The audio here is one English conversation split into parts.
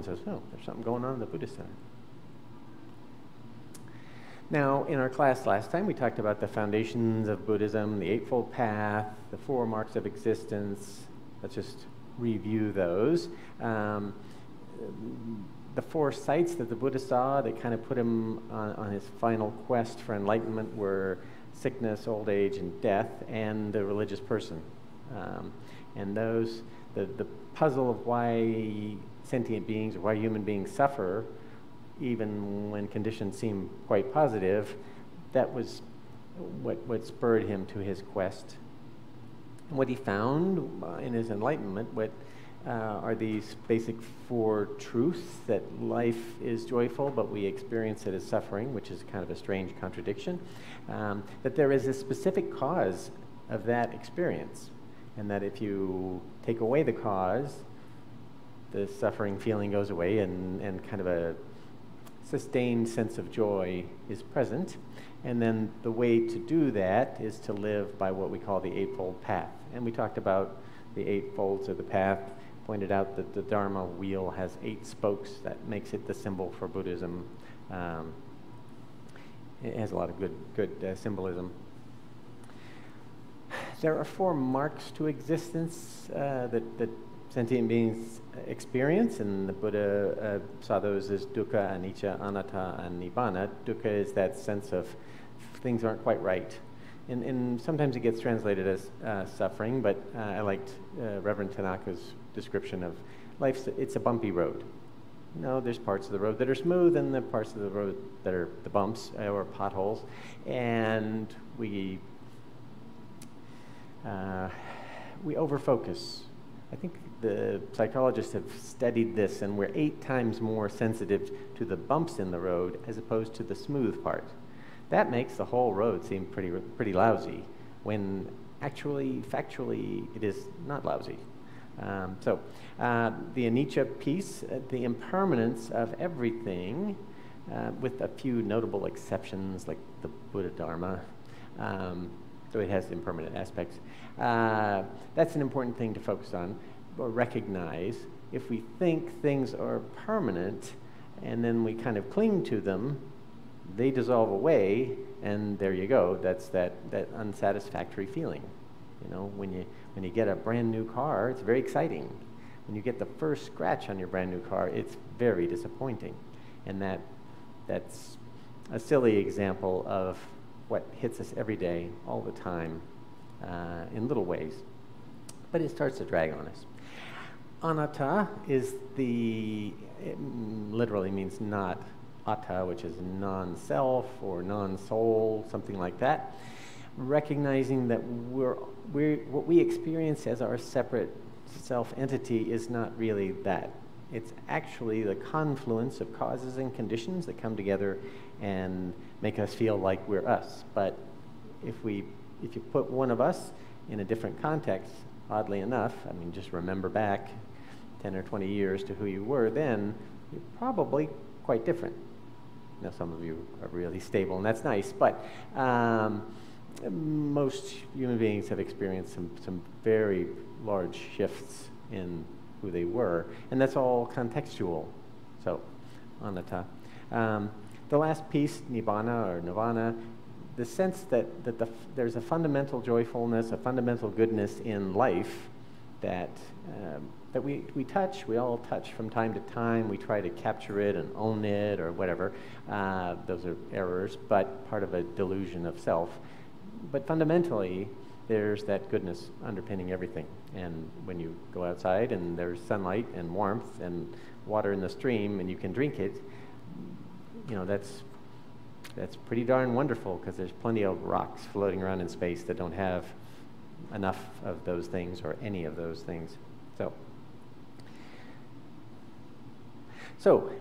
and says, oh, there's something going on in the Buddhist Center. Now, in our class last time, we talked about the foundations of Buddhism, the Eightfold Path, the 4 marks of existence. Let's just review those. The 4 sights that the Buddha saw that kind of put him on his final quest for enlightenment were sickness, old age, and death, and the religious person. And those, the puzzle of why sentient beings or why human beings suffer, even when conditions seem quite positive, that was what spurred him to his quest. And what he found in his enlightenment, are these basic 4 truths: that life is joyful, but we experience it as suffering, which is kind of a strange contradiction. That there is a specific cause of that experience, and that if you take away the cause, the suffering feeling goes away, and kind of a sustained sense of joy is present. And then the way to do that is to live by what we call the Eightfold Path. And we talked about the 8 folds of the path, pointed out that the Dharma wheel has 8 spokes. That makes it the symbol for Buddhism. It has a lot of good symbolism. There are 4 marks to existence that sentient beings experience, and the Buddha saw those as dukkha, anicca, anatta, and nibbana. Dukkha is that sense of things aren't quite right. And sometimes it gets translated as suffering, but I liked Reverend Tanaka's description of life. It's a bumpy road. No, there's parts of the road that are smooth, and the parts of the road that are the bumps or potholes. And we overfocus. I think the psychologists have studied this, and we're 8 times more sensitive to the bumps in the road as opposed to the smooth part. That makes the whole road seem pretty lousy, when actually, factually, it is not lousy. The anicca piece, the impermanence of everything, with a few notable exceptions like the Buddha Dharma, so it has impermanent aspects. That's an important thing to focus on or recognize. If we think things are permanent and then we kind of cling to them, they dissolve away, and there you go. That's that unsatisfactory feeling. You know, when you get a brand new car, it's very exciting. When you get the first scratch on your brand new car, it's very disappointing. And that's a silly example of what hits us every day, all the time, in little ways. But it starts to drag on us. Anatta is it literally means not atta, which is non-self or non-soul, something like that. Recognizing that what we experience as our separate self-entity is not really that. It's actually the confluence of causes and conditions that come together and make us feel like we're us. But if you put one of us in a different context, oddly enough, I mean, just remember back 10 or 20 years to who you were then, you're probably quite different. Now, some of you are really stable, and that's nice, but most human beings have experienced some very large shifts in who they were, and that's all contextual. So, anatta. The last piece, nibbana or nirvana, the sense that there's a fundamental joyfulness, a fundamental goodness in life that we touch. We all touch from time to time. We try to capture it and own it or whatever. Those are errors, but part of a delusion of self. But fundamentally, there's that goodness underpinning everything. And when you go outside and there's sunlight and warmth and water in the stream and you can drink it, you know, that's pretty darn wonderful, because there's plenty of rocks floating around in space that don't have enough of those things or any of those things. So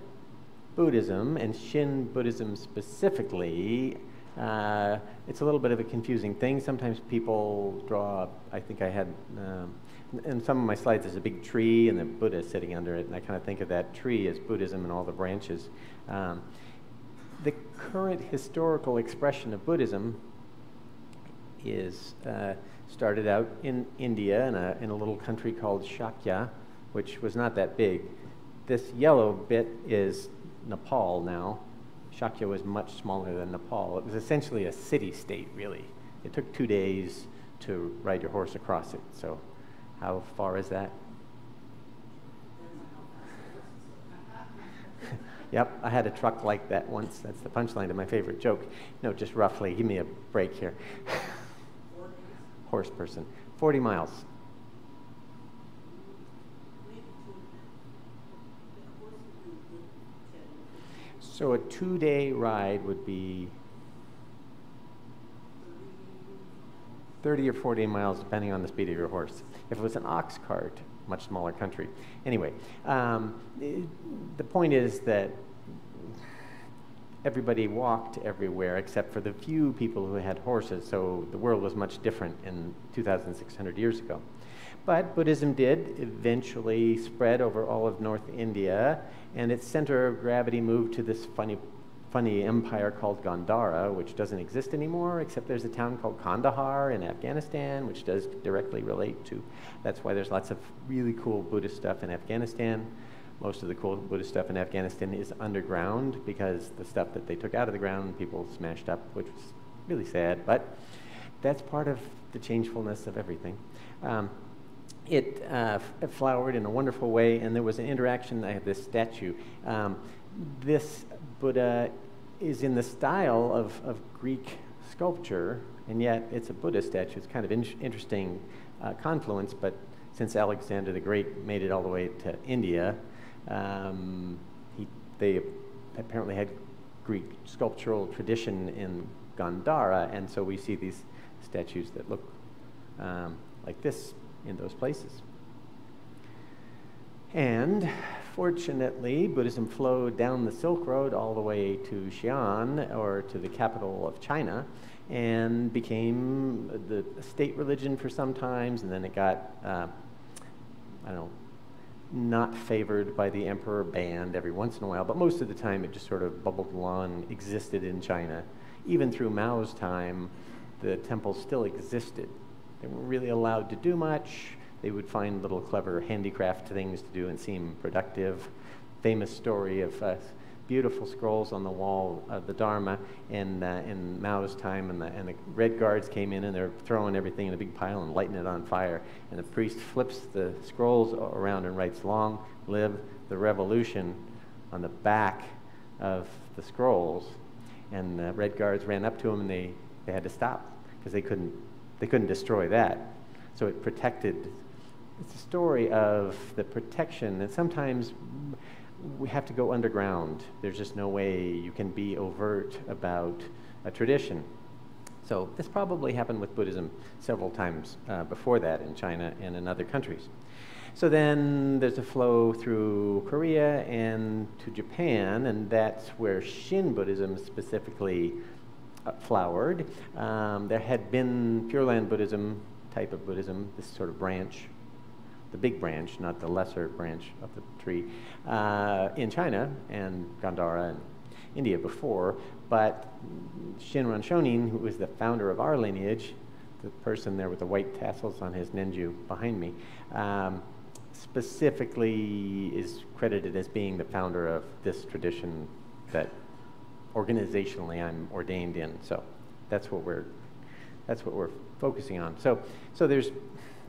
Buddhism, and Shin Buddhism specifically, it's a little bit of a confusing thing. Sometimes people draw, I think I had, in some of my slides there's a big tree and the Buddha is sitting under it, and I kind of think of that tree as Buddhism and all the branches. The current historical expression of Buddhism is started out in India in a little country called Shakya, which was not that big. this yellow bit is Nepal now. Shakya was much smaller than Nepal. It was essentially a city-state, really. It took 2 days to ride your horse across it. So how far is that? Yep, I had a truck like that once. That's the punchline to my favorite joke. No, just roughly. Give me a break here. Horse person. 40 miles. So a 2-day ride would be 30 or 40 miles, depending on the speed of your horse. If it was an ox cart, much smaller country. Anyway, the point is that everybody walked everywhere except for the few people who had horses, so the world was much different in 2,600 years ago. But Buddhism did eventually spread over all of North India, and its center of gravity moved to this funny empire called Gandhara, which doesn't exist anymore, except there's a town called Kandahar in Afghanistan, which does directly relate to. That's why there's lots of really cool Buddhist stuff in Afghanistan. Most of the cool Buddhist stuff in Afghanistan is underground because the stuff that they took out of the ground, people smashed up, which was really sad, but that's part of the changefulness of everything. It flowered in a wonderful way, and there was an interaction. I have this statue. This Buddha is in the style of Greek sculpture, and yet it's a Buddha statue. It's kind of interesting confluence, but since Alexander the Great made it all the way to India, they apparently had Greek sculptural tradition in Gandhara, and so we see these statues that look like this in those places. And fortunately, Buddhism flowed down the Silk Road all the way to Xi'an, or to the capital of China, and became the state religion for some times, and then it got, I don't know, not favored by the emperor, banned every once in a while, but most of the time it just sort of bubbled along, existed in China. Even through Mao's time, the temples still existed. They weren't really allowed to do much. They would find little clever handicraft things to do and seem productive. Famous story of beautiful scrolls on the wall of the Dharma in Mao's time, and the Red Guards came in and they're throwing everything in a big pile and lighting it on fire. And the priest flips the scrolls around and writes, "Long live the revolution," on the back of the scrolls. And the Red Guards ran up to him and they had to stop because they couldn't destroy that. So it protected. It's a story of the protection, and sometimes we have to go underground. There's just no way you can be overt about a tradition. So this probably happened with Buddhism several times before that in China and in other countries. So then there's a flow through Korea and to Japan, and that's where Shin Buddhism specifically flowered. There had been Pure Land Buddhism, type of Buddhism, this sort of branch, the big branch, not the lesser branch of the tree, in China and Gandhara and India before, but Shinran Shonin, who was the founder of our lineage, the person there with the white tassels on his nenju behind me, specifically is credited as being the founder of this tradition that organizationally I'm ordained in. So that's what we're focusing on. So there's,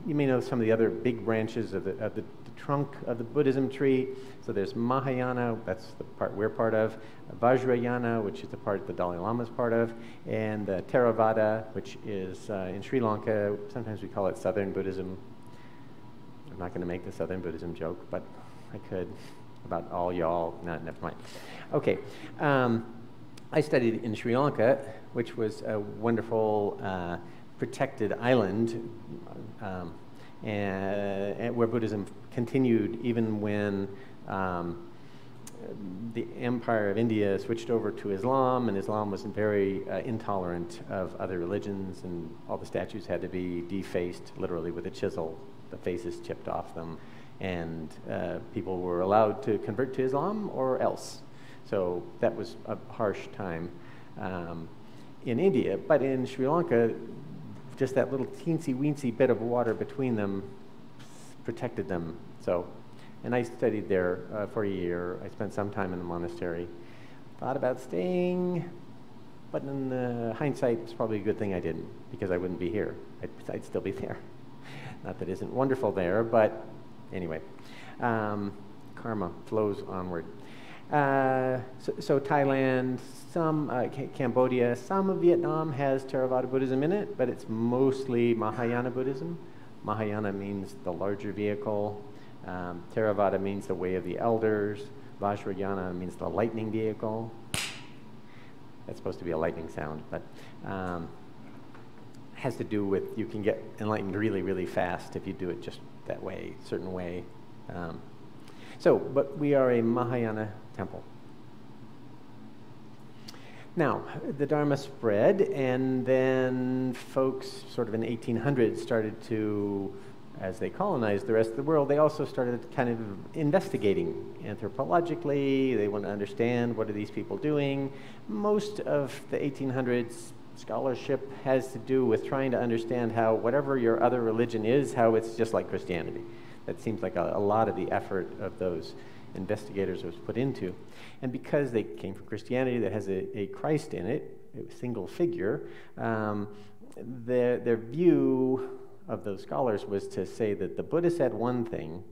you may know some of the other big branches of the trunk of the Buddhism tree. So there's Mahayana, that's the part we're part of, Vajrayana, which is the part the Dalai Lama is part of, and Theravada, which is in Sri Lanka. Sometimes we call it Southern Buddhism. I'm not going to make the Southern Buddhism joke, but I could about all y'all. No, never mind. Okay. I studied in Sri Lanka, which was a wonderful protected island, and where Buddhism continued even when the Empire of India switched over to Islam, and Islam was very intolerant of other religions, and all the statues had to be defaced, literally with a chisel, the faces chipped off them, and people were allowed to convert to Islam or else. So that was a harsh time in India, but in Sri Lanka, just that little teensy-weensy bit of water between them protected them. So And I studied there for a year. I spent some time in the monastery. Thought about staying, but in hindsight, it's probably a good thing I didn't, because I wouldn't be here. I'd still be there. Not that it isn't wonderful there, but anyway, karma flows onward. So Thailand, some Cambodia, some of Vietnam has Theravada Buddhism in it, but it's mostly Mahayana Buddhism. Mahayana means the larger vehicle. Theravada means the way of the elders. Vajrayana means the lightning vehicle. That's supposed to be a lightning sound, but has to do with you can get enlightened really, really fast if you do it just that way, certain way. But we are a Mahayana temple. Now, the Dharma spread, and then folks sort of in 1800s started to, as they colonized the rest of the world, they also started kind of investigating anthropologically. They want to understand, what are these people doing? Most of the 1800s scholarship has to do with trying to understand how whatever your other religion is, how it's just like Christianity. That seems like a lot of the effort of those investigators was put into. And because they came from Christianity that has a Christ in it, a single figure, their view of those scholars was to say that the Buddha said one thing,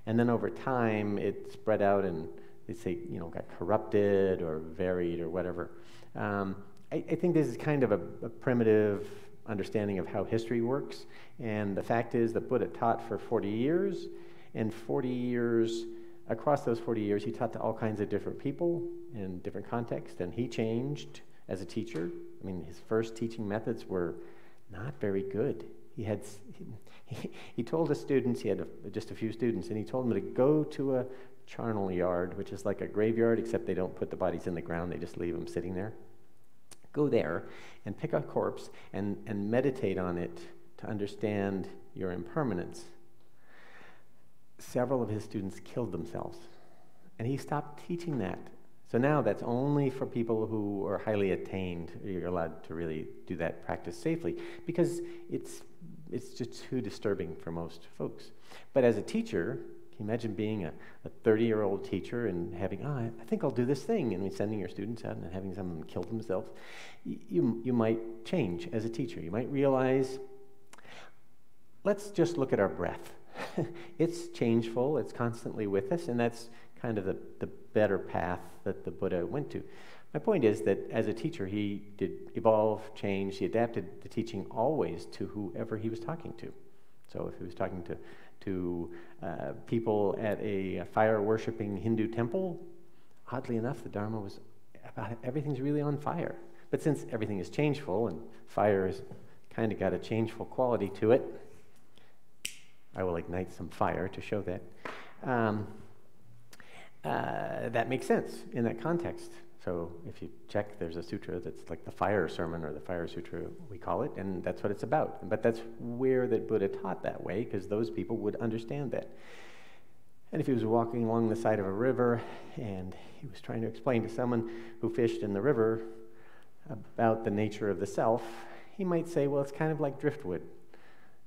and then over time it spread out and they say, got corrupted or varied or whatever. I think this is kind of a primitive understanding of how history works. And the fact is that Buddha taught for 40 years, and 40 years, across those 40 years, he taught to all kinds of different people in different contexts, and he changed as a teacher. I mean, his first teaching methods were not very good. He told his students, he had just a few students, and he told them to go to a charnel yard, which is like a graveyard, except they don't put the bodies in the ground, they just leave them sitting there. Go there and pick a corpse and meditate on it to understand your impermanence. Several of his students killed themselves, and he stopped teaching that. So now that's only for people who are highly attained. You're allowed to really do that practice safely, because it's just too disturbing for most folks. But as a teacher, can you imagine being a 30-year-old teacher and having, I think I'll do this thing, and sending your students out and having some of them kill themselves? You might change as a teacher. You might realize, let's just look at our breath. It's changeful, it's constantly with us, and that's kind of the better path that the Buddha went to. My point is that as a teacher, he did evolve, change, he adapted the teaching always to whoever he was talking to. So if he was talking to people at a fire-worshipping Hindu temple, oddly enough, the Dharma was about everything's really on fire. But since everything is changeful, and fire has kind of got a changeful quality to it, I will ignite some fire to show that. That makes sense in that context. So if you check, there's a sutra that's like the fire sermon, or the fire sutra, we call it, and that's what it's about. But that's where the Buddha taught that way, because those people would understand that. And if he was walking along the side of a river and he was trying to explain to someone who fished in the river about the nature of the self, he might say, well, it's kind of like driftwood.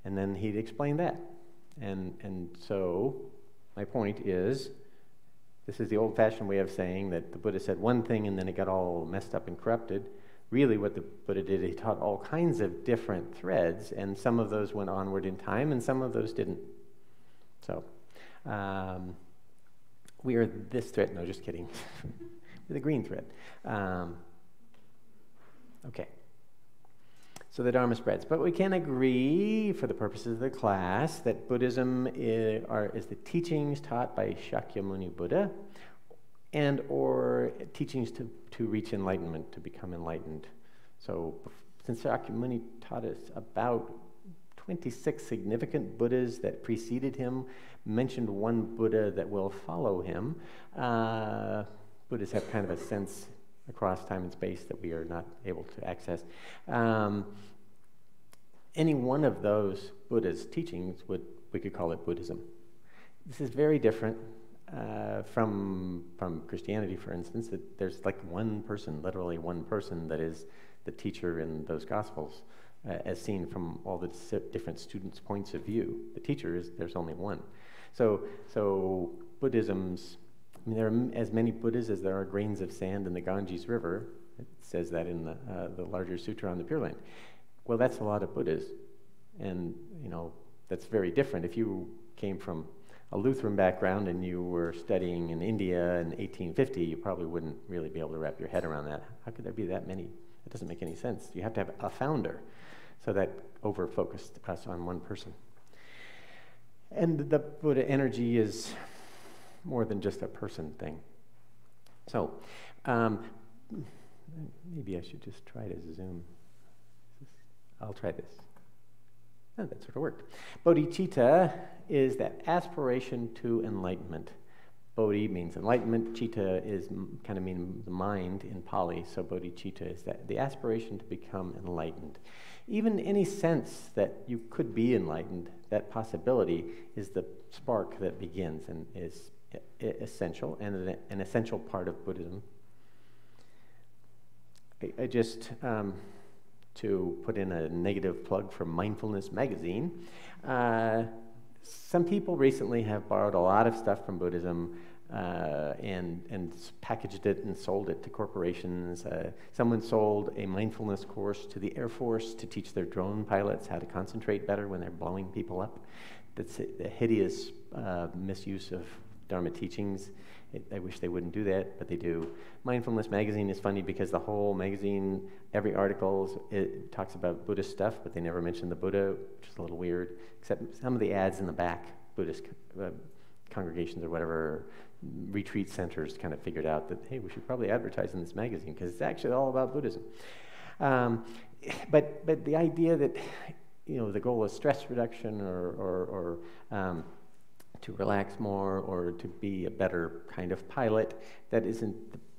And then he'd explain that. And so my point is, this is the old-fashioned way of saying that the Buddha said one thing and then it got all messed up and corrupted. Really what the Buddha did, he taught all kinds of different threads, and some of those went onward in time and some of those didn't. So we are this thread. No, just kidding. The green thread. Okay. So the Dharma spreads. But we can agree, for the purposes of the class, that Buddhism is the teachings taught by Shakyamuni Buddha, and or teachings to reach enlightenment, to become enlightened. So since Shakyamuni taught us about 26 significant Buddhas that preceded him, mentioned one Buddha that will follow him, Buddhists have kind of a sense across time and space that we are not able to access. Any one of those Buddha's teachings we could call it Buddhism. This is very different from Christianity, for instance. That there's like one person, literally one person, that is the teacher in those Gospels, as seen from all the different students' points of view. The teacher there's only one. So Buddhisms, I mean, there are as many Buddhas as there are grains of sand in the Ganges River. It says that in the larger sutra on the Pure Land. Well, that's a lot of Buddhas. And, that's very different. If you came from a Lutheran background and you were studying in India in 1850, you probably wouldn't really be able to wrap your head around that. How could there be that many? It doesn't make any sense. You have to have a founder. So that over-focused us on one person. And the Buddha energy is more than just a person thing. So, maybe I should just try to zoom. I'll try this. Oh, that sort of worked. Bodhicitta is that aspiration to enlightenment. Bodhi means enlightenment. Citta is kind of mean the mind in Pali. So bodhicitta is that the aspiration to become enlightened. Even any sense that you could be enlightened, that possibility is the spark that begins and is essential and an essential part of Buddhism. I just, to put in a negative plug for Mindfulness magazine, some people recently have borrowed a lot of stuff from Buddhism and packaged it and sold it to corporations. Someone sold a mindfulness course to the Air Force to teach their drone pilots how to concentrate better when they're blowing people up. That's a hideous misuse of Dharma teachings. I wish they wouldn't do that, but they do. Mindfulness magazine is funny because the whole magazine, every article, it talks about Buddhist stuff, but they never mention the Buddha, which is a little weird, except some of the ads in the back, Buddhist congregations or whatever, retreat centers kind of figured out that, hey, we should probably advertise in this magazine because it's actually all about Buddhism. But the idea that, the goal is stress reduction or to relax more or to be a better kind of pilot, that isn't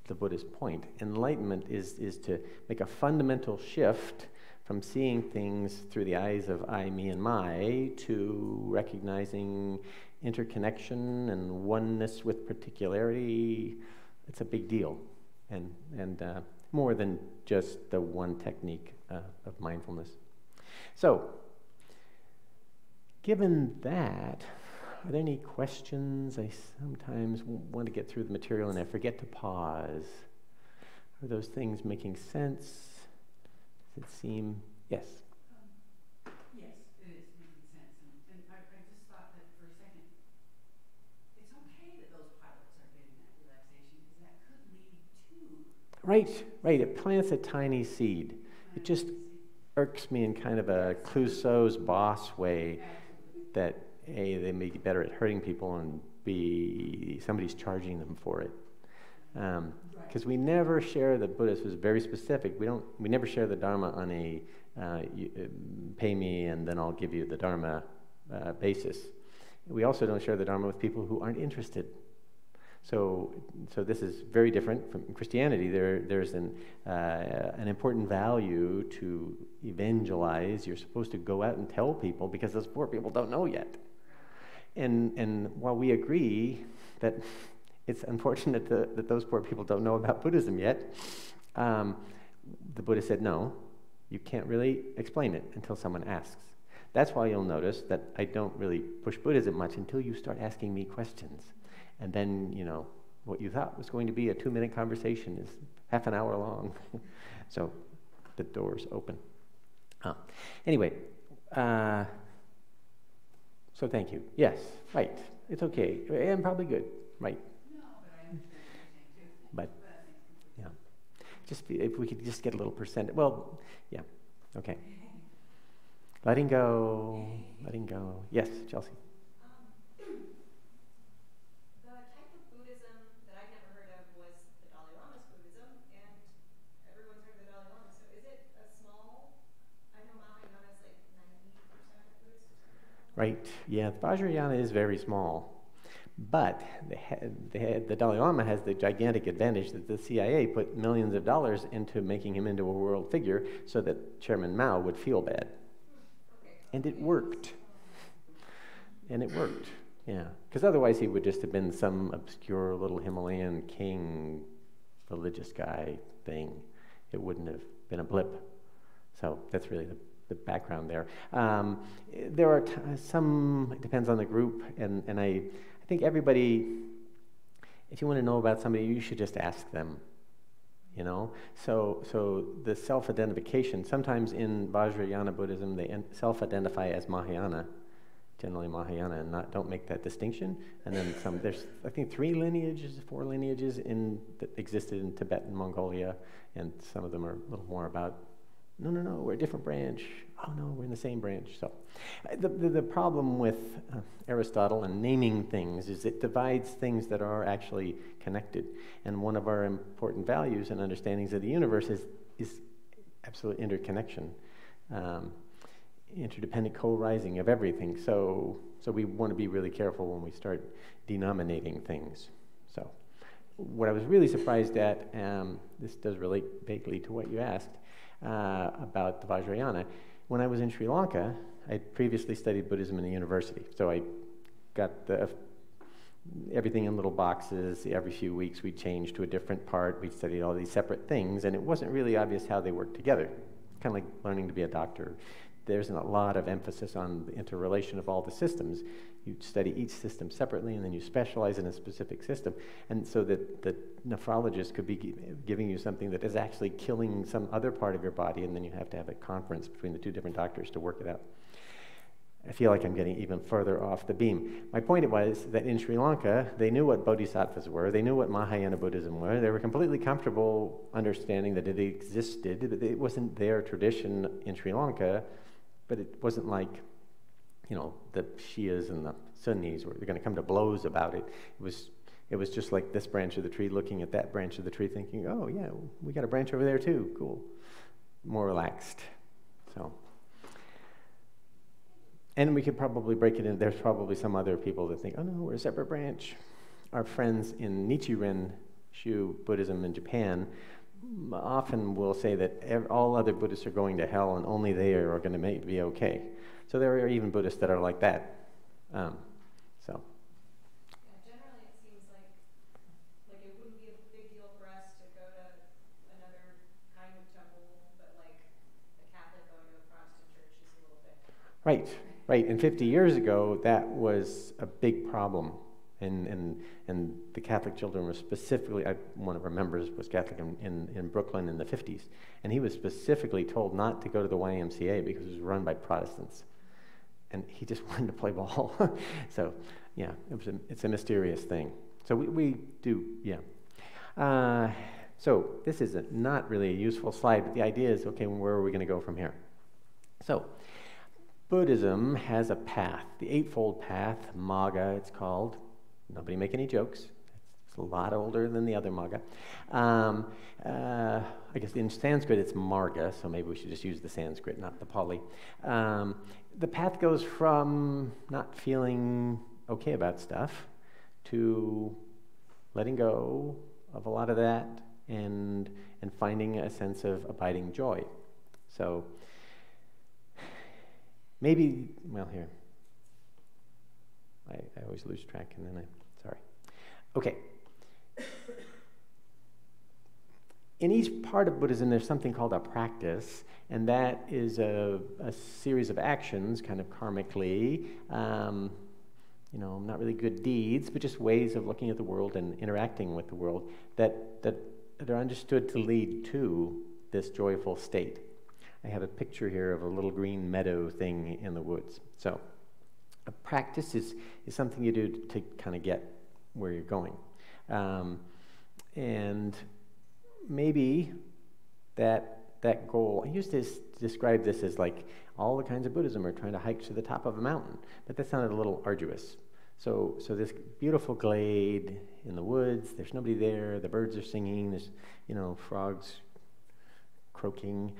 the Buddhist point. Enlightenment is to make a fundamental shift from seeing things through the eyes of I, me, and my to recognizing interconnection and oneness with particularity. It's a big deal, and more than just the one technique of mindfulness. So, given that, are there any questions? I sometimes want to get through the material and I forget to pause. Are those things making sense? Does it seem? Yes? Yes, it is making sense. And I just thought that for a second, it's okay that those pilots are getting that relaxation because that could lead to... Right. It plants a tiny seed. It just irks me in kind of a Clouseau's boss way that A, they may be better at hurting people, and B, somebody's charging them for it. Because we never share, the Buddhist was very specific, we never share the Dharma on a pay me and then I'll give you the Dharma basis. We also don't share the Dharma with people who aren't interested. So this is very different from Christianity. There's an important value to evangelize. You're supposed to go out and tell people because those poor people don't know yet. And while we agree that it's unfortunate that those poor people don't know about Buddhism yet, the Buddha said, no, you can't really explain it until someone asks. That's why you'll notice that I don't really push Buddhism much until you start asking me questions. And then, what you thought was going to be a 2-minute conversation is half an hour long. So the door's open. Anyway, so thank you. Yes, right. It's okay. And probably good. Right. No, but I understand what you're saying too. But, yeah. If we could just get a little percent. Well, yeah. Okay. Letting go. Yes, Chelsea. The type of Buddhism that I'd never heard of was the Dalai Lama's Buddhism, and everyone's heard of the Dalai Lama. So is it a small? I know Mahayana is like 90% of Buddhists. Right. Yeah, Vajrayana is very small. But the Dalai Lama has the gigantic advantage that the CIA put millions of dollars into making him into a world figure so that Chairman Mao would feel bad. And it worked. Yeah. Because otherwise he would just have been some obscure little Himalayan king, religious guy thing. It wouldn't have been a blip. So that's really the background there. There are some, it depends on the group, and I think everybody if you want to know about somebody, you should just ask them. You know, so the self-identification, sometimes in Vajrayana Buddhism, they self-identify as Mahayana, generally Mahayana, and don't make that distinction. And then there's, I think, 4 lineages that existed in Tibet and Mongolia, and some of them are a little more about, no, we're a different branch. Oh no, we're in the same branch. So the problem with Aristotle and naming things is it divides things that are actually connected. And one of our important values and understandings of the universe is absolute interconnection, interdependent co-rising of everything. So we want to be really careful when we start denominating things. So what I was really surprised at, this does relate vaguely to what you asked, about the Vajrayana. When I was in Sri Lanka, I previously studied Buddhism in a university, so I got everything in little boxes. Every few weeks we'd change to a different part. We'd studied all these separate things, and it wasn't really obvious how they worked together. Kind of like learning to be a doctor. There's a lot of emphasis on the interrelation of all the systems. You study each system separately, and then you specialize in a specific system. And so that the nephrologist could be giving you something that is actually killing some other part of your body, and then you have to have a conference between the 2 different doctors to work it out. I feel like I'm getting even further off the beam. My point was that in Sri Lanka, they knew what bodhisattvas were, they knew what Mahayana Buddhism were, they were completely comfortable understanding that it existed, but it wasn't their tradition in Sri Lanka, but it wasn't like, you know, the Shias and the Sunnis were going to come to blows about it. It was just like this branch of the tree looking at that branch of the tree thinking, oh yeah, we got a branch over there too, cool. More relaxed. So, and we could probably break it in. There's probably some other people that think, oh no, we're a separate branch. Our friends in Nichiren Shu Buddhism in Japan often will say that all other Buddhists are going to hell and only they are going to be okay. So there are even Buddhists that are like that. Yeah, generally it seems like it wouldn't be a big deal for us to go to another kind of temple, but like a Catholic going to a Protestant church is a little bit. Right. And 50 years ago, that was a big problem. And the Catholic children were specifically, one of our members was Catholic in Brooklyn in the 50s, and he was specifically told not to go to the YMCA because it was run by Protestants. And he just wanted to play ball. So, yeah, it's a mysterious thing. So we do, yeah. So this is not really a useful slide, but the idea is, okay, where are we going to go from here? So Buddhism has a path, the Eightfold Path, Magga it's called. Nobody make any jokes. It's a lot older than the other Magga. I guess in Sanskrit it's Marga, so maybe we should just use the Sanskrit, not the Pali. The path goes from not feeling okay about stuff to letting go of a lot of that and finding a sense of abiding joy. So maybe, well, here. I always lose track and then sorry. Okay. In each part of Buddhism, there's something called a practice, and that is a series of actions, kind of karmically, not really good deeds, but just ways of looking at the world and interacting with the world that are understood to lead to this joyful state. I have a picture here of a little green meadow thing in the woods. So a practice is something you do to kind of get where you're going. And maybe that goal, I used to describe this as like all the kinds of Buddhism are trying to hike to the top of a mountain, but that sounded a little arduous. So this beautiful glade in the woods, there's nobody there, the birds are singing, there's, frogs croaking.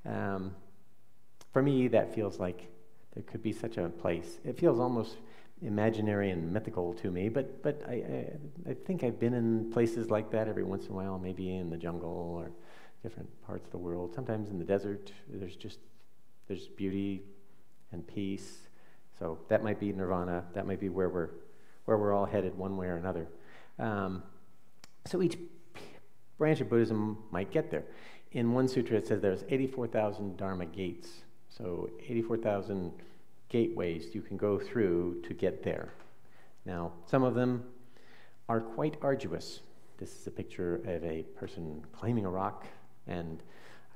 For me, that feels like there could be such a place. It feels almost imaginary and mythical to me, but I think I've been in places like that every once in a while, maybe in the jungle or different parts of the world. Sometimes in the desert, there's beauty and peace. So that might be nirvana. That might be where we're all headed one way or another. So each branch of Buddhism might get there. In one sutra, it says there's 84,000 Dharma gates. So 84,000 gateways you can go through to get there. Now, some of them are quite arduous. This is a picture of a person climbing a rock, and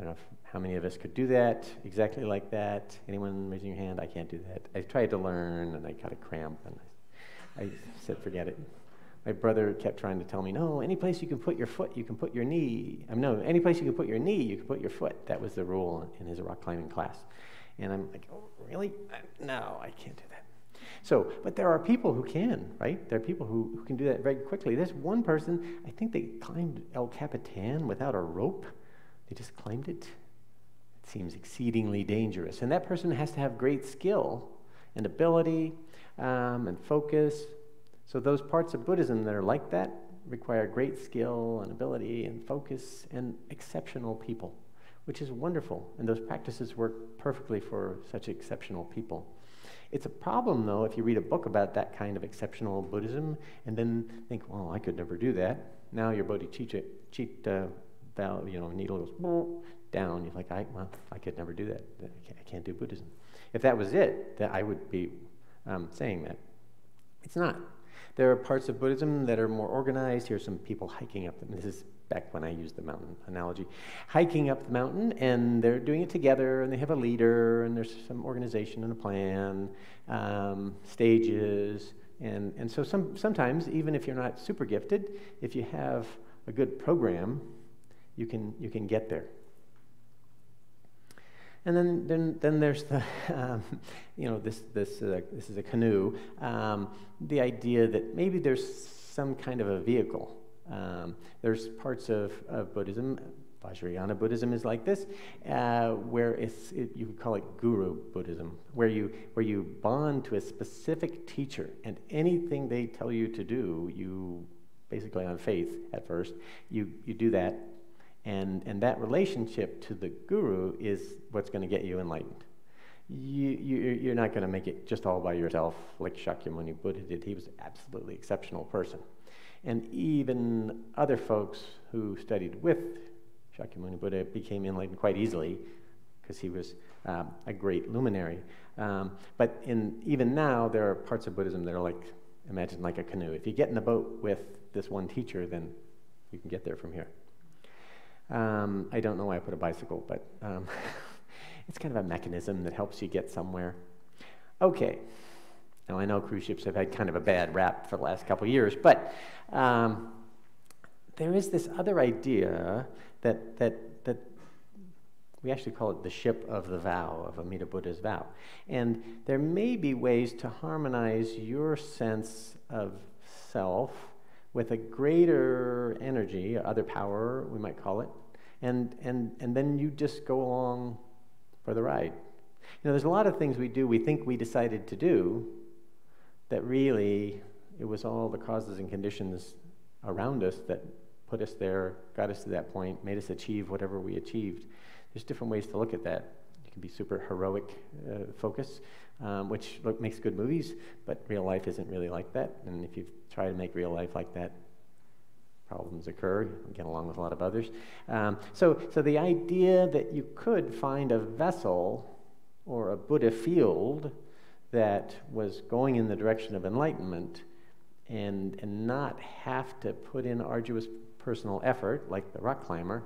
I don't know how many of us could do that exactly like that. Anyone raising your hand? I can't do that. I tried to learn, and I got a cramp, and I said, forget it. My brother kept trying to tell me, no, any place you can put your foot, you can put your knee. No, any place you can put your knee, you can put your foot. That was the rule in his rock climbing class. And I'm like, oh, really? No, I can't do that. So, but there are people who can, right? There are people who can do that very quickly. There's one person, I think they climbed El Capitan without a rope. They just climbed it. It seems exceedingly dangerous. And that person has to have great skill and ability and focus. So those parts of Buddhism that are like that require great skill and ability and focus and exceptional people, which is wonderful. And those practices work perfectly for such exceptional people. It's a problem, though, if you read a book about that kind of exceptional Buddhism and then think, well, I could never do that. Now your bodhicitta needle goes down. You're like, I could never do that. I can't do Buddhism. If that was it, then I would be saying that. It's not. There are parts of Buddhism that are more organized. Here's some people hiking up. This is back when I used the mountain analogy. Hiking up the mountain, and they're doing it together, and they have a leader, and there's some organization and a plan, stages. And so sometimes, even if you're not super gifted, if you have a good program, you can get there. And then there's the, this is a canoe. The idea that maybe there's some kind of a vehicle. There's parts of Buddhism, Vajrayana Buddhism is like this, where you could call it Guru Buddhism, where you bond to a specific teacher, and anything they tell you to do, you basically on faith at first, you do that. And that relationship to the guru is what's going to get you enlightened. You're not going to make it just all by yourself like Shakyamuni Buddha did. He was an absolutely exceptional person. And even other folks who studied with Shakyamuni Buddha became enlightened quite easily because he was a great luminary. But even now, there are parts of Buddhism that are like, imagine like a canoe. If you get in a boat with this one teacher, then you can get there from here. I don't know why I put a bicycle, but it's kind of a mechanism that helps you get somewhere. Okay. Now, I know cruise ships have had kind of a bad rap for the last couple of years, but there is this other idea that we actually call it the ship of the vow, of Amida Buddha's vow. And there may be ways to harmonize your sense of self with a greater energy, other power, we might call it, and then you just go along for the ride. There's a lot of things we do, we think we decided to do, that really it was all the causes and conditions around us that put us there, got us to that point, made us achieve whatever we achieved. There's different ways to look at that. You can be super heroic focus, which makes good movies, but real life isn't really like that. And if you try to make real life like that, problems occur. You get along with a lot of others. So the idea that you could find a vessel or a Buddha field that was going in the direction of enlightenment and not have to put in arduous personal effort, like the rock climber,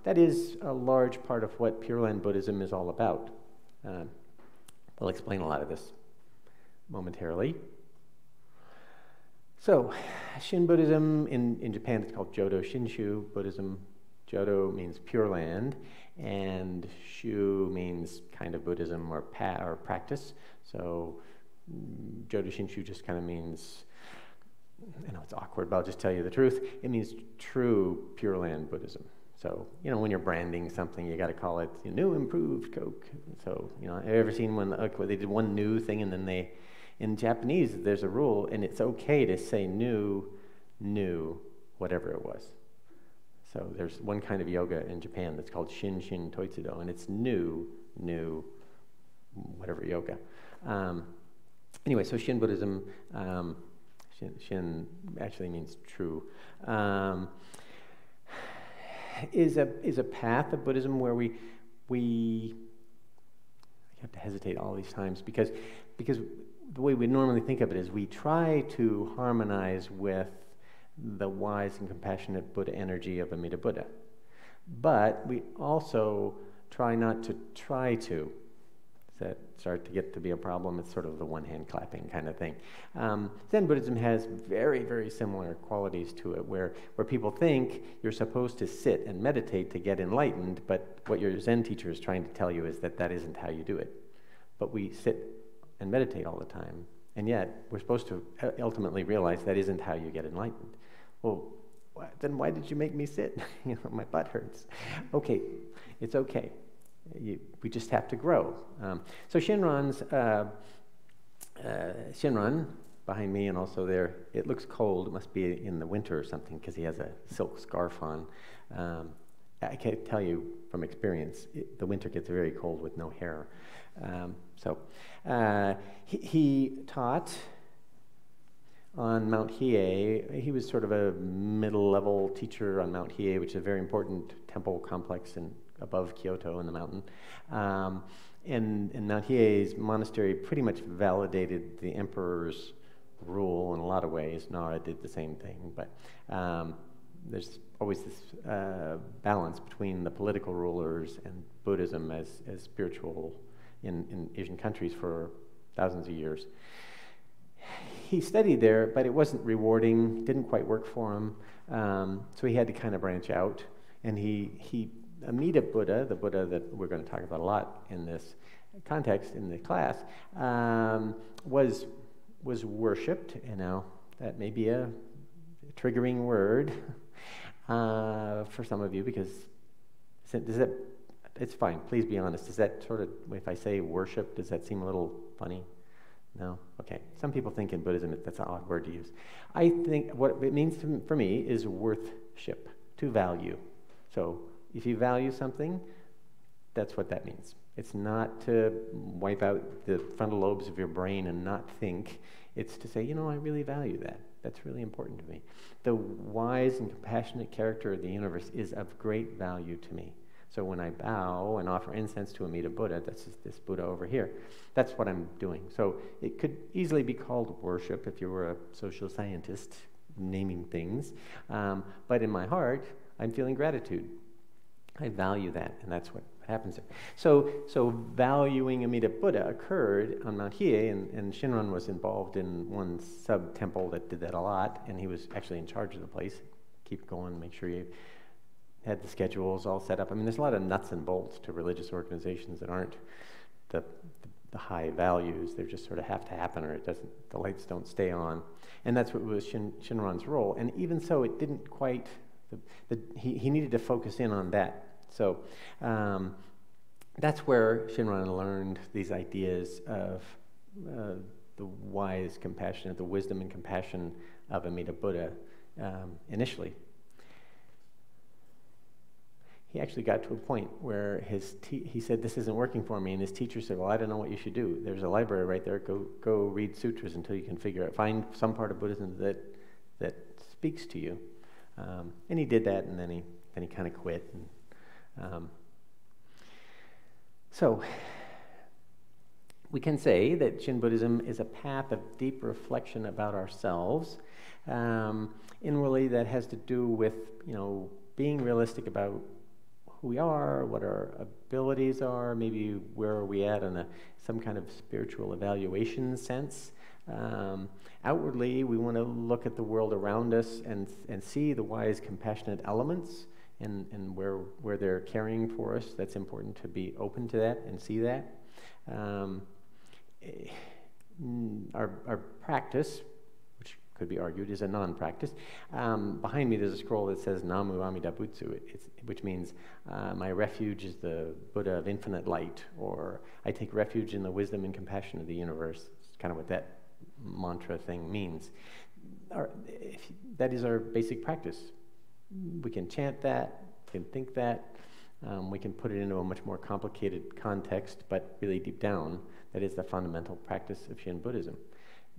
that is a large part of what Pure Land Buddhism is all about. I'll explain a lot of this momentarily. So, Shin Buddhism, in Japan it's called Jodo Shinshu Buddhism. Jodo means Pure Land, and Shu means kind of Buddhism or practice. So, Jodo Shinshu just kind of means, I know it's awkward, but I'll just tell you the truth. It means true Pure Land Buddhism. So, when you're branding something, you got to call it new improved Coke. So, have you ever seen when they did one new thing and then in Japanese, there's a rule, and it's okay to say new, whatever it was. So there's one kind of yoga in Japan that's called Shin Toitsudo, and it's new, whatever yoga. Anyway, so Shin Buddhism, Shin actually means true, is a path of Buddhism where we I have to hesitate all these times because the way we normally think of it is we try to harmonize with the wise and compassionate Buddha energy of Amida Buddha. But we also try not to try to. Does that start to get to be a problem? It's sort of the one-hand clapping kind of thing. Zen Buddhism has very, very similar qualities to it, where people think you're supposed to sit and meditate to get enlightened, but what your Zen teacher is trying to tell you is that isn't how you do it. But we sit and meditate all the time, and yet we're supposed to ultimately realize that isn't how you get enlightened. Well, then why did you make me sit? My butt hurts. Okay, it's okay. We just have to grow. So Shinran's Shinran behind me, and also there, it looks cold. It must be in the winter or something, because he has a silk scarf on. I can't tell you from experience, the winter gets very cold with no hair. He taught on Mount Hiei. He was sort of a middle-level teacher on Mount Hiei, which is a very important temple complex above Kyoto in the mountain. And Mount Hiei's monastery pretty much validated the emperor's rule in a lot of ways. Nara did the same thing, but there's always this balance between the political rulers and Buddhism as spiritual in Asian countries for thousands of years. He studied there, but it wasn't rewarding, didn't quite work for him, so he had to kind of branch out. And Amida Buddha, the Buddha that we're going to talk about a lot in this context in the class, was worshipped. And now that may be a triggering word for some of you, because it's fine. Please be honest. Does that sort of, if I say worship, does that seem a little funny? No? Okay. Some people think in Buddhism that's an odd word to use. I think what it means for me is worthship, to value. So if you value something, that's what that means. It's not to wipe out the frontal lobes of your brain and not think. It's to say, I really value that. That's really important to me. The wise and compassionate character of the universe is of great value to me. So when I bow and offer incense to Amida Buddha, that's this Buddha over here, that's what I'm doing. So it could easily be called worship if you were a social scientist naming things. But in my heart, I'm feeling gratitude. I value that, and that's what happens there. So valuing Amida Buddha occurred on Mount Hiei, and Shinran was involved in one sub-temple that did that a lot, and he was actually in charge of the place. Keep going, make sure you had the schedules all set up. I mean, there's a lot of nuts and bolts to religious organizations that aren't the high values. They just sort of have to happen, or the lights don't stay on. And that's what was Shinran's role. And even so, it didn't quite, he needed to focus in on that. So that's where Shinran learned these ideas of the wise, compassionate, the wisdom and compassion of Amida Buddha initially. He actually got to a point where he said, this isn't working for me, and his teacher said, well, I don't know what you should do. There's a library right there. Go read Sutras until you can figure out, find some part of Buddhism that speaks to you. And he did that, and then he kind of quit. So we can say that Shin Buddhism is a path of deep reflection about ourselves, in really that has to do with being realistic about who we are, what our abilities are, maybe where are we at in some kind of spiritual evaluation sense. Outwardly, we want to look at the world around us and see the wise, compassionate elements and where they're caring for us. That's important to be open to that and see that. Our practice, which could be argued is a non-practice. Behind me there's a scroll that says Namu Amida Butsu, which means my refuge is the Buddha of infinite light, or I take refuge in the wisdom and compassion of the universe. It's kind of what that mantra thing means. That is our basic practice. We can chant that, we can think that, we can put it into a much more complicated context, but really deep down, that is the fundamental practice of Shin Buddhism.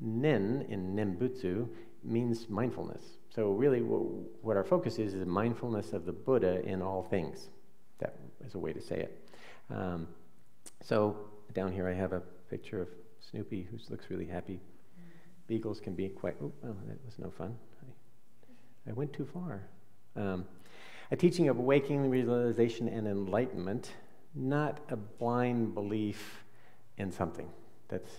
Nen in Nembutsu means mindfulness. So really what our focus is mindfulness of the Buddha in all things. That is a way to say it. So down here I have a picture of Snoopy, who looks really happy. Beagles can be quite, that was no fun. I went too far. A teaching of awakening, realization, and enlightenment, not a blind belief in something. That's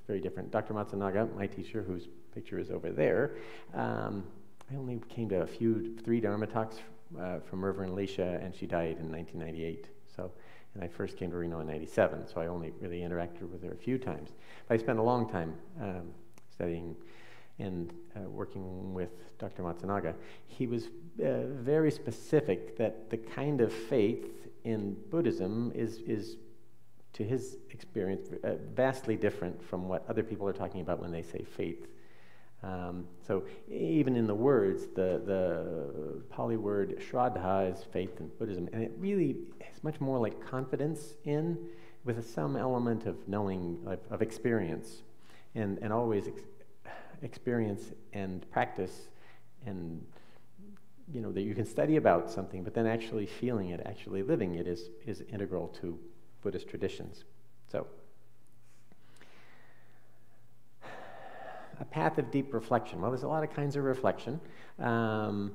very different. Dr. Matsunaga, my teacher, whose picture is over there, I only came to 3 Dharma talks from Reverend Alicia, and she died in 1998. And I first came to Reno in 97, so I only really interacted with her a few times. But I spent a long time studying and working with Dr. Matsunaga. He was very specific that the kind of faith in Buddhism is to his experience, vastly different from what other people are talking about when they say faith. So even in the words, the Pali word Shraddha is faith in Buddhism, and it really is much more like confidence in, with some element of knowing, of experience, and always experience and practice, and that you can study about something, but then actually feeling it, actually living it is integral to Buddhist traditions. So, a path of deep reflection. Well, there's a lot of kinds of reflection. The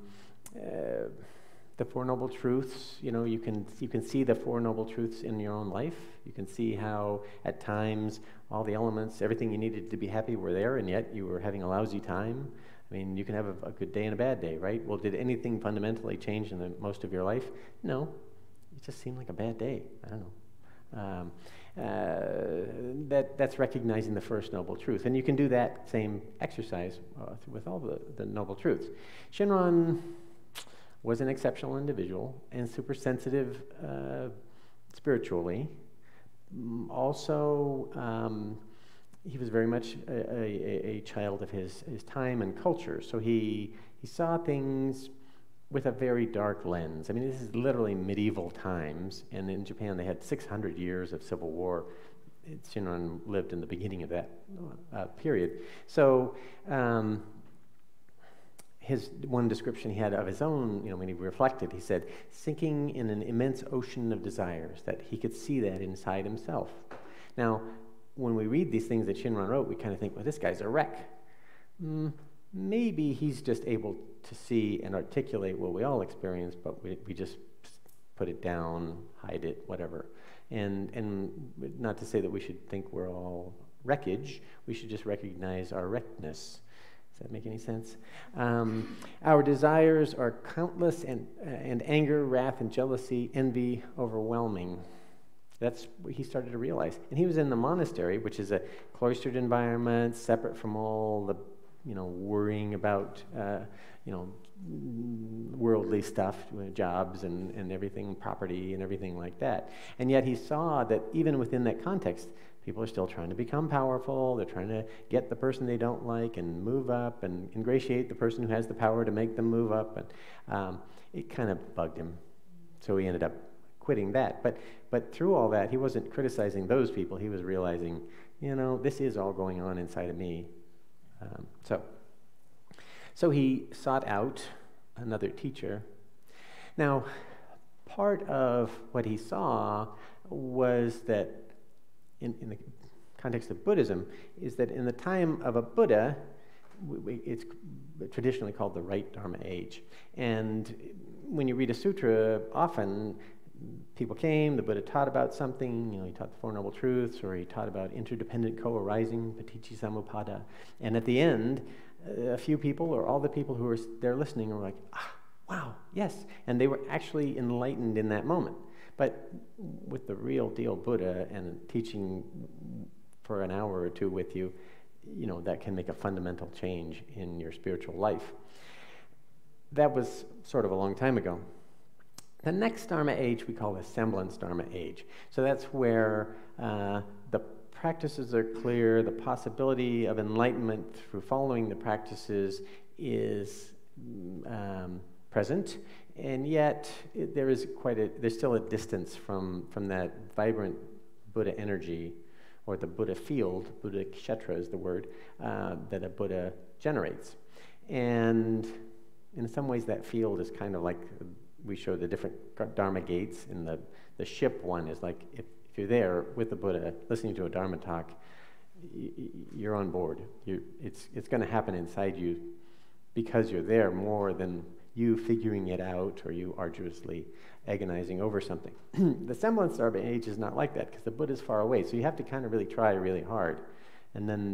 Four Noble Truths, you can see the Four Noble Truths in your own life. You can see how, at times, all the elements, everything you needed to be happy were there, and yet you were having a lousy time. I mean, you can have a good day and a bad day, right? Well, did anything fundamentally change in most of your life? No. It just seemed like a bad day. I don't know. That's recognizing the first noble truth. And you can do that same exercise with all the noble truths. Shinran was an exceptional individual and super sensitive spiritually. Also, he was very much a child of his time and culture. So he saw things with a very dark lens. I mean, this is literally medieval times, and in Japan they had 600 years of civil war. Shinran lived in the beginning of that period. So his one description he had of his own, when he reflected, he said, sinking in an immense ocean of desires, that he could see that inside himself. Now, when we read these things that Shinran wrote, we kind of think, well, this guy's a wreck. Maybe he's just able to see and articulate what we all experience, but we just put it down, hide it, whatever. And not to say that we should think we're all wreckage. We should just recognize our wreckedness. Does that make any sense? Our desires are countless, and anger, wrath, and jealousy, envy, overwhelming. That's what he started to realize. And he was in the monastery, which is a cloistered environment, separate from all the worrying about, worldly stuff, jobs and everything, property and everything like that. And yet he saw that even within that context, people are still trying to become powerful. They're trying to get the person they don't like and move up and ingratiate the person who has the power to make them move up. And it kind of bugged him. So he ended up quitting that. But through all that, he wasn't criticizing those people. He was realizing, this is all going on inside of me. So he sought out another teacher. Now, part of what he saw was that in the context of Buddhism is that in the time of a Buddha, it's traditionally called the right Dharma Age. And when you read a sutra, often people came, the Buddha taught about something, he taught the Four Noble Truths, or he taught about interdependent co-arising, paticca samuppada. And at the end, a few people, or all the people who were there listening, were like, wow, yes. And they were actually enlightened in that moment. But with the real deal Buddha and teaching for an hour or two with you, that can make a fundamental change in your spiritual life. That was sort of a long time ago. The next Dharma age we call the Semblance Dharma Age. So that's where the practices are clear, the possibility of enlightenment through following the practices is present, and yet there's still a distance from that vibrant Buddha energy, or the Buddha field. Buddha kshetra is the word that a Buddha generates. And in some ways that field is kind of like, we show the different Dharma gates, and the ship one is like, if you're there with the Buddha, listening to a Dharma talk, you're on board. It's going to happen inside you because you're there more than you figuring it out or you arduously agonizing over something. The Semblance Dharma Age is not like that because the Buddha's far away, so you have to kind of really try really hard. And then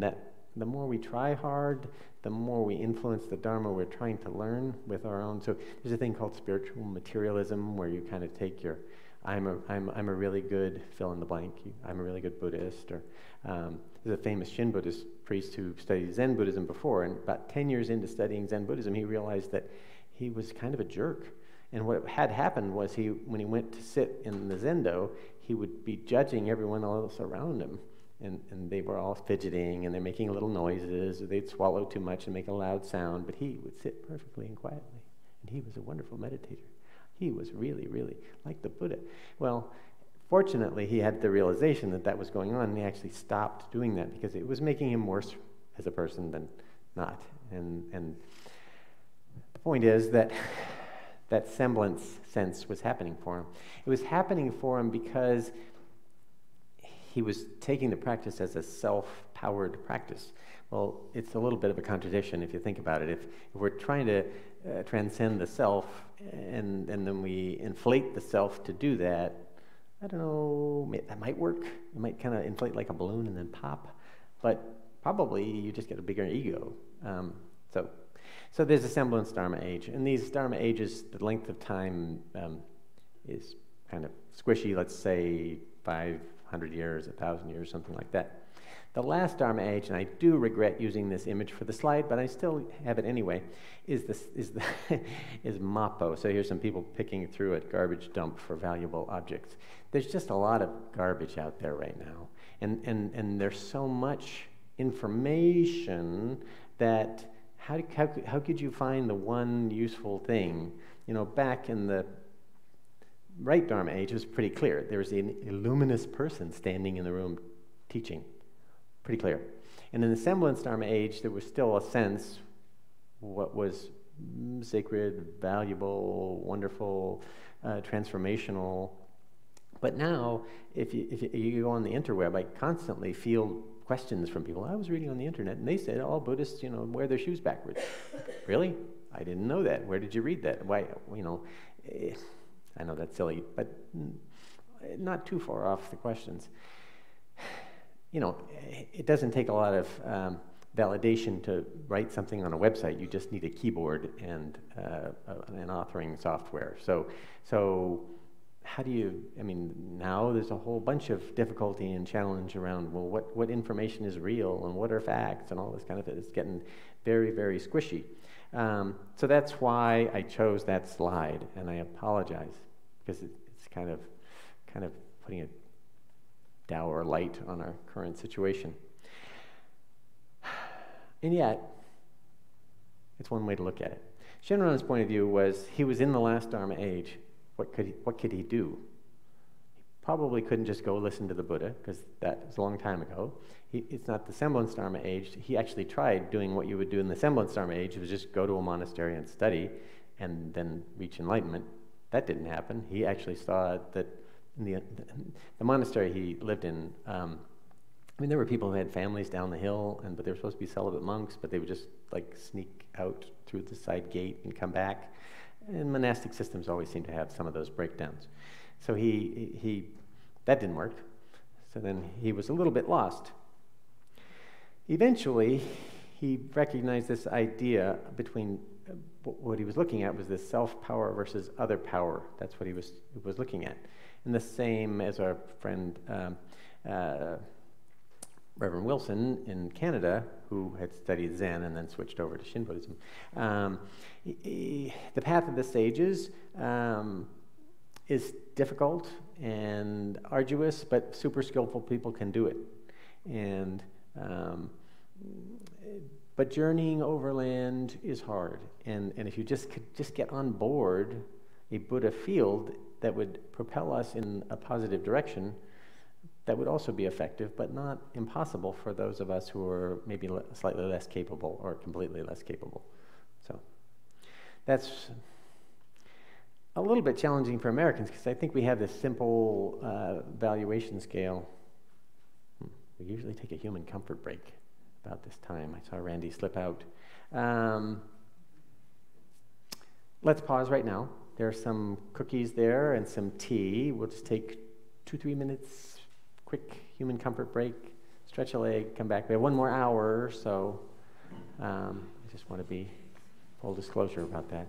the more we try hard, the more we influence the Dharma we're trying to learn with our own. So there's a thing called spiritual materialism where you kind of take your, I'm a really good fill in the blank. I'm a really good Buddhist. Or there's a famous Shin Buddhist priest who studied Zen Buddhism before, and about 10 years into studying Zen Buddhism, he realized that he was kind of a jerk. And what had happened was when he went to sit in the Zendo, he would be judging everyone else around him. And they were all fidgeting, and they're making little noises, or they'd swallow too much and make a loud sound, but he would sit perfectly and quietly. And he was a wonderful meditator. He was really, really like the Buddha. Well, fortunately, he had the realization that that was going on, and he actually stopped doing that because it was making him worse as a person than not. And the point is that that semblance sense was happening for him. It was happening for him because he was taking the practice as a self-powered practice. Well, it's a little bit of a contradiction if you think about it. If we're trying to transcend the self and then we inflate the self to do that, I don't know, that might work. It might kind of inflate like a balloon and then pop, but probably you just get a bigger ego. So there's a Semblance Dharma Age, and these Dharma Ages, the length of time is kind of squishy, let's say 500 years, 1,000 years, something like that. The last Dharma Age, and I do regret using this image for the slide, but I still have it anyway, is Mappo. So here's some people picking through a garbage dump for valuable objects. There's just a lot of garbage out there right now, and there's so much information that how could you find the one useful thing? You know, back in the right Dharma Age, it was pretty clear. There was an illuminous person standing in the room teaching. Pretty clear. And in the Semblance Dharma Age, there was still a sense what was sacred, valuable, wonderful, transformational. But now, if you go on the interweb, I constantly field questions from people. I was reading on the internet, and they said all Buddhists, wear their shoes backwards. Really? I didn't know that. Where did you read that? Why? I know that's silly, but not too far off the questions. It doesn't take a lot of validation to write something on a website. You just need a keyboard and an authoring software. So how do you, now there's a whole bunch of difficulty and challenge around, well, what information is real and what are facts and all this kind of thing. It's getting very, very squishy. So that's why I chose that slide, and I apologize because it's kind of putting a dour light on our current situation. And yet, it's one way to look at it. Shinran's point of view was he was in the last Dharma Age. What could he do? He probably couldn't just go listen to the Buddha, because that was a long time ago. It's not the Semblance Dharma Age. He actually tried doing what you would do in the Semblance Dharma Age. It was just go to a monastery and study, and then reach enlightenment. That didn't happen. He actually saw that in the monastery he lived in, there were people who had families down the hill, but they were supposed to be celibate monks, but they would just sneak out through the side gate and come back. And monastic systems always seem to have some of those breakdowns. So that didn't work. So then he was a little bit lost. Eventually, he recognized this idea between what he was looking at was this self-power versus other power. That's what he was looking at. And the same as our friend Reverend Wilson in Canada, who had studied Zen and then switched over to Shin Buddhism. The path of the sages is difficult and arduous, but super skillful people can do it. But journeying overland is hard. And if you could just get on board a Buddha field that would propel us in a positive direction, that would also be effective, but not impossible for those of us who are maybe slightly less capable or completely less capable. So that's a little bit challenging for Americans because I think we have this simple valuation scale. We usually take a human comfort break about this time. I saw Randy slip out. let's pause right now. There are some cookies there and some tea. We'll just take 2-3 minutes, quick human comfort break, stretch a leg, come back. We have 1 more hour, so I just want to be full disclosure about that.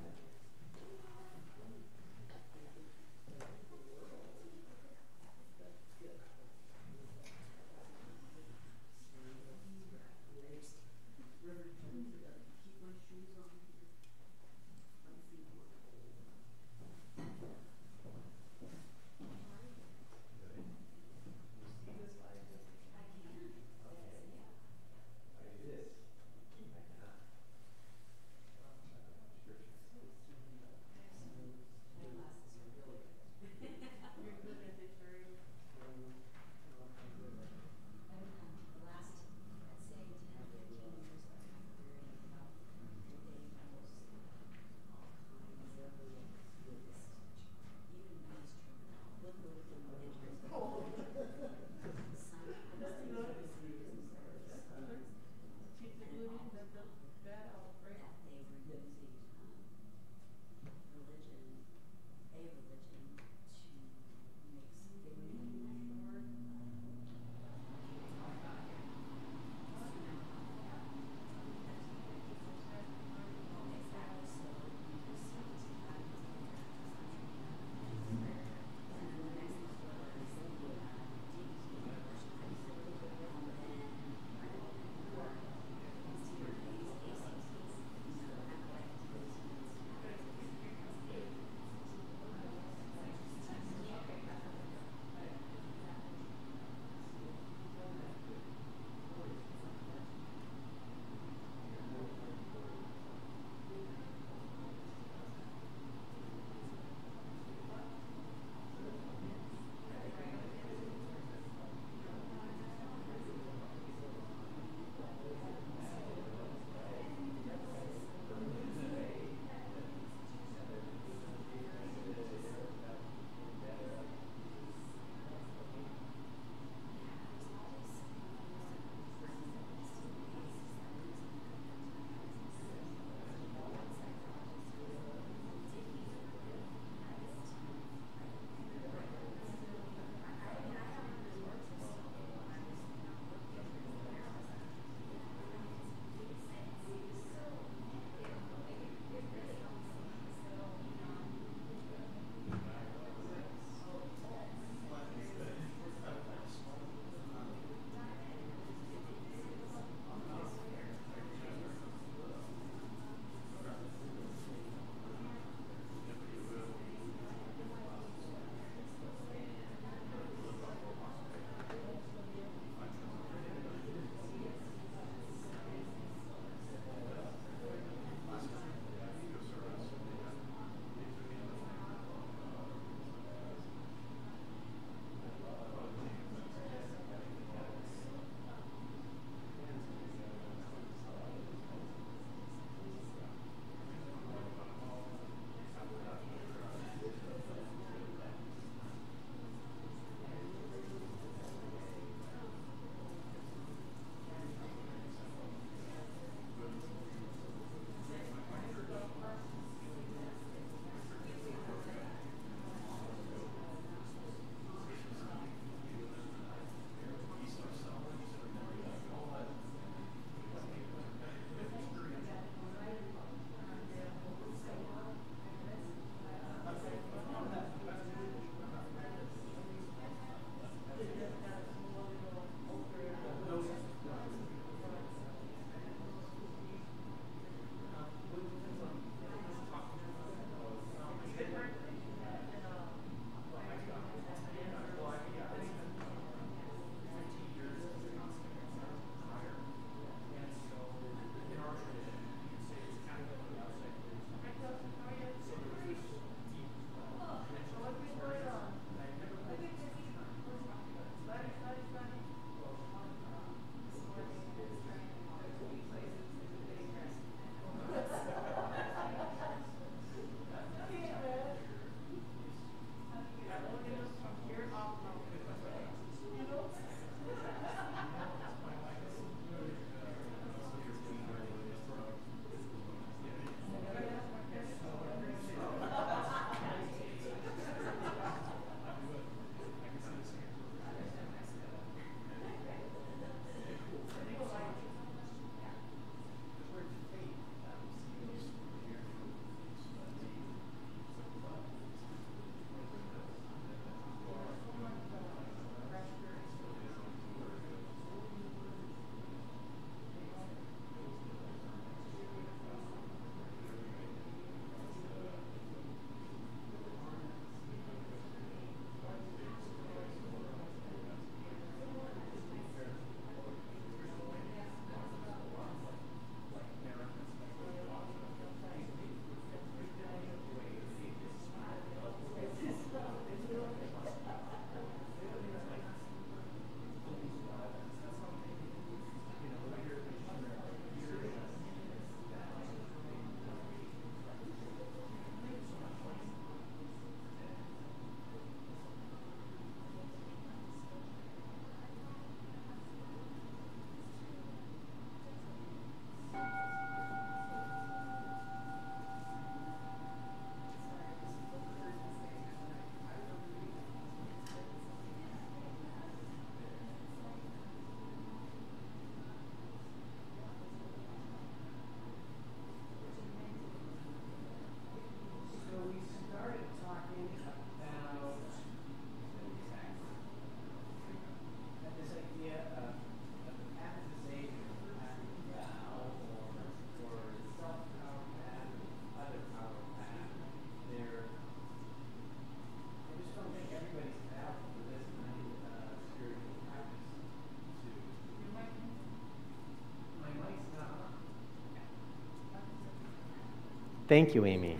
Thank you, Amy.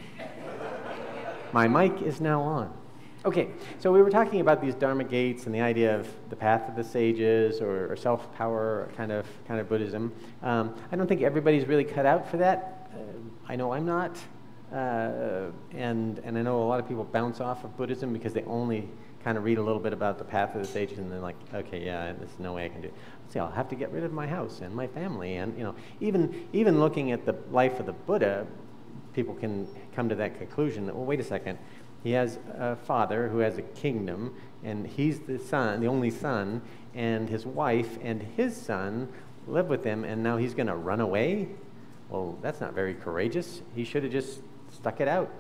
My mic is now on. Okay, so we were talking about these Dharma gates and the idea of the path of the sages or self-power kind of Buddhism. I don't think everybody's really cut out for that. I know I'm not. And I know a lot of people bounce off of Buddhism because they only kind of read a little bit about the path of the sages and they're like, okay, yeah, there's no way I can do it. See, I'll have to get rid of my house and my family. And, you know, even looking at the life of the Buddha, people can come to that conclusion that, well, wait a second, he has a father who has a kingdom, and he's the son, the only son, and his wife and his son live with him, and now he's going to run away? Well, that's not very courageous. He should have just stuck it out.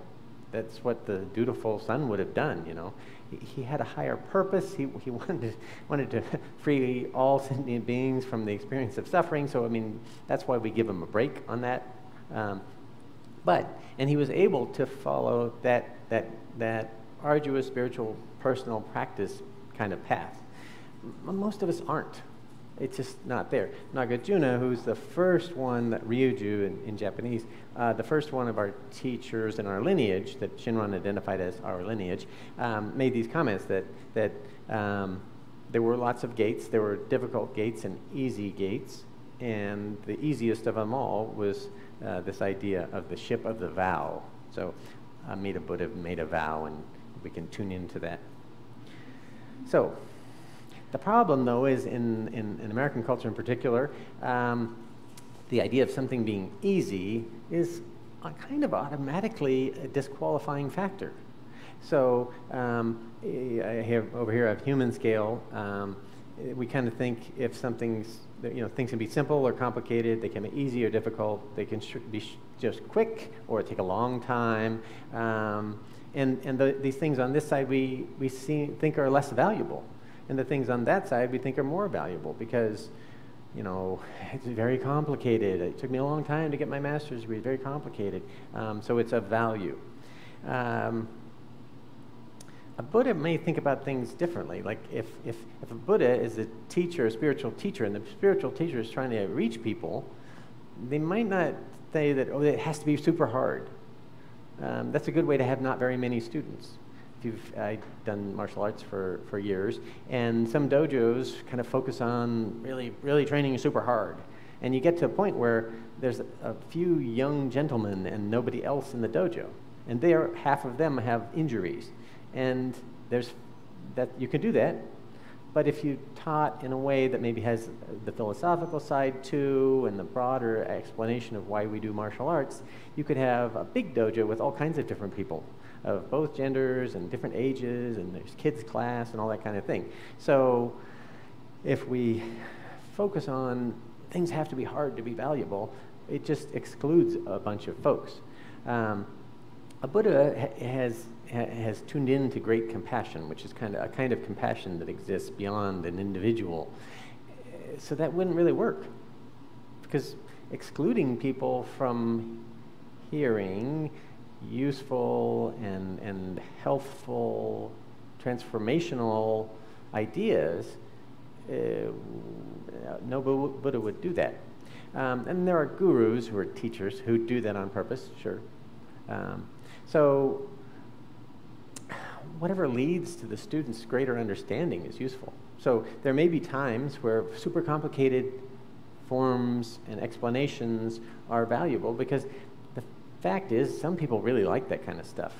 That's what the dutiful son would have done, you know. He had a higher purpose. He wanted to free all sentient beings from the experience of suffering. So, I mean, that's why we give him a break on that. And he was able to follow that arduous spiritual personal practice kind of path. Most of us aren't. It's just not there. Nagarjuna, who's the first one, that Ryuju in Japanese, the first one of our teachers in our lineage, that Shinran identified as our lineage, made these comments that there were lots of gates. There were difficult gates and easy gates, and the easiest of them all was this idea of the ship of the vow. So Amida Buddha made a vow, and we can tune into that. So the problem, though, is in American culture in particular, the idea of something being easy is a kind of automatically a disqualifying factor. So over here I have human scale. We kind of think if something's, you know, things can be simple or complicated, they can be easy or difficult, they can be just quick or take a long time. These things on this side we think are less valuable. And the things on that side we think are more valuable because, you know, it's very complicated. It took me a long time to get my master's degree. It's very complicated. So it's of value. A Buddha may think about things differently. Like if a Buddha is a teacher, a spiritual teacher, and the spiritual teacher is trying to reach people, they might not say that, oh, it has to be super hard. That's a good way to have not very many students. I've done martial arts for years, and some dojos kind of focus on really training super hard. And you get to a point where there's a few young gentlemen and nobody else in the dojo. And half of them have injuries. And you can do that, but if you taught in a way that maybe has the philosophical side too, and the broader explanation of why we do martial arts, you could have a big dojo with all kinds of different people, of both genders and different ages, and there's kids class and all that kind of thing. So if we focus on things have to be hard to be valuable, it just excludes a bunch of folks. A Buddha has tuned in to great compassion, which is a kind of compassion that exists beyond an individual. So that wouldn't really work, because excluding people from hearing useful and healthful, transformational ideas, no Buddha would do that. And there are gurus who are teachers who do that on purpose, sure. So whatever leads to the student's greater understanding is useful. So there may be times where super complicated forms and explanations are valuable, because the fact is some people really like that kind of stuff.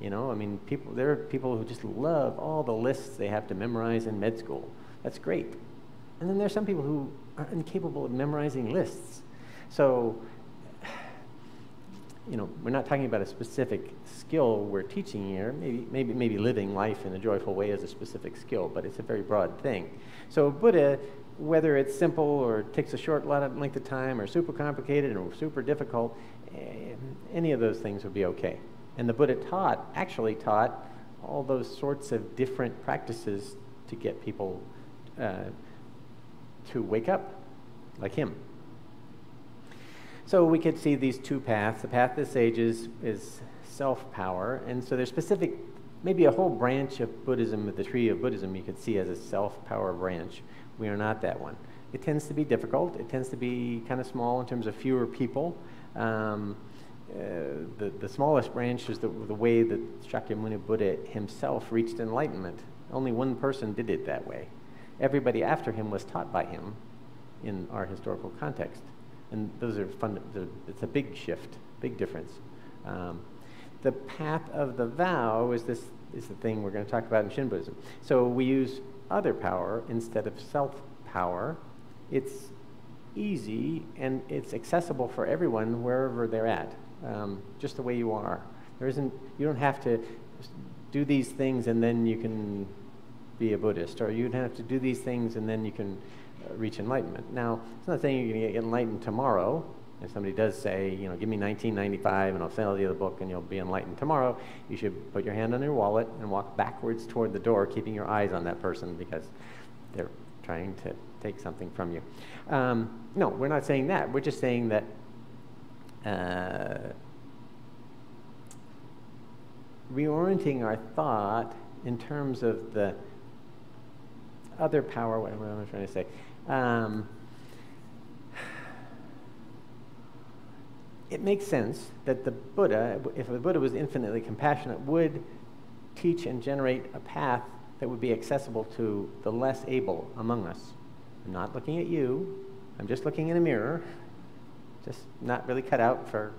You know, I mean, there are people who just love all the lists they have to memorize in med school. That's great. And then there's some people who are incapable of memorizing lists. So, you know, we're not talking about a specific skill we're teaching here. Maybe living life in a joyful way is a specific skill, but it's a very broad thing. So Buddha, whether it's simple or takes a short length of time or super complicated or super difficult, any of those things would be okay. And the Buddha actually taught all those sorts of different practices to get people to wake up like him. So we could see these two paths. The path of the sages is self-power, and so there's specific, maybe a whole branch of Buddhism, the tree of Buddhism, you could see as a self-power branch. We are not that one. It tends to be difficult. It tends to be kind of small in terms of fewer people. the smallest branch is the way that Shakyamuni Buddha himself reached enlightenment. Only one person did it that way. Everybody after him was taught by him in our historical context. And those are it's a big shift, big difference. The path of the vow is the thing we're going to talk about in Shin Buddhism. So we use other power instead of self-power. It's easy and it's accessible for everyone wherever they're at, just the way you are. You don't have to do these things and then you can be a Buddhist, or you don't have to do these things and then you can reach enlightenment. Now, it's not saying you're going to get enlightened tomorrow. If somebody does say, you know, give me 1995 and I'll sell you the book and you'll be enlightened tomorrow, you should put your hand on your wallet and walk backwards toward the door, keeping your eyes on that person because they're trying to take something from you. No, we're not saying that. We're just saying that reorienting our thought in terms of the other power, what am I trying to say? It makes sense that the Buddha, if the Buddha was infinitely compassionate, would teach and generate a path that would be accessible to the less able among us. I'm not looking at you. I'm just looking in a mirror. Just not really cut out for...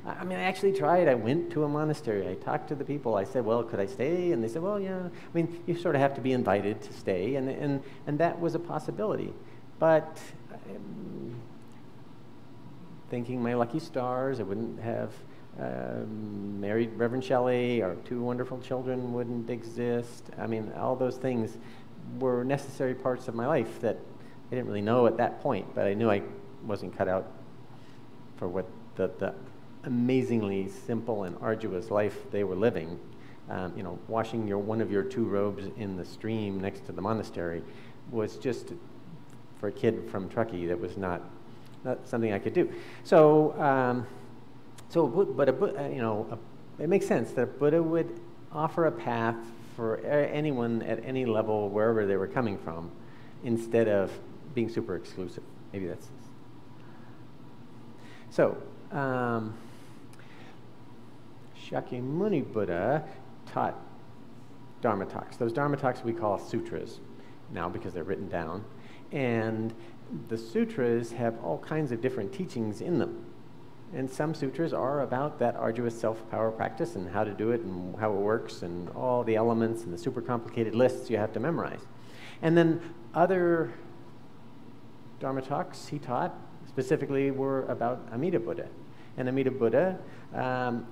I mean, I actually tried. I went to a monastery. I talked to the people. I said, well, could I stay? And they said, well, yeah. I mean, you sort of have to be invited to stay, and that was a possibility. But thinking my lucky stars, I wouldn't have married Reverend Shelley, our 2 wonderful children wouldn't exist. I mean, all those things were necessary parts of my life that I didn't really know at that point, but I knew I wasn't cut out for what the amazingly simple and arduous life they were living. You know, washing one of your 2 robes in the stream next to the monastery was just, for a kid from Truckee, that was not something I could do. So, it makes sense that a Buddha would offer a path for anyone at any level, wherever they were coming from, instead of being super exclusive. Maybe that's... So, Shakyamuni Buddha taught Dharma talks. Those Dharma talks we call sutras now because they're written down. And the sutras have all kinds of different teachings in them. And some sutras are about that arduous self-power practice and how to do it and how it works and all the elements and the super complicated lists you have to memorize. And then other Dharma talks he taught specifically were about Amida Buddha. And Amida Buddha,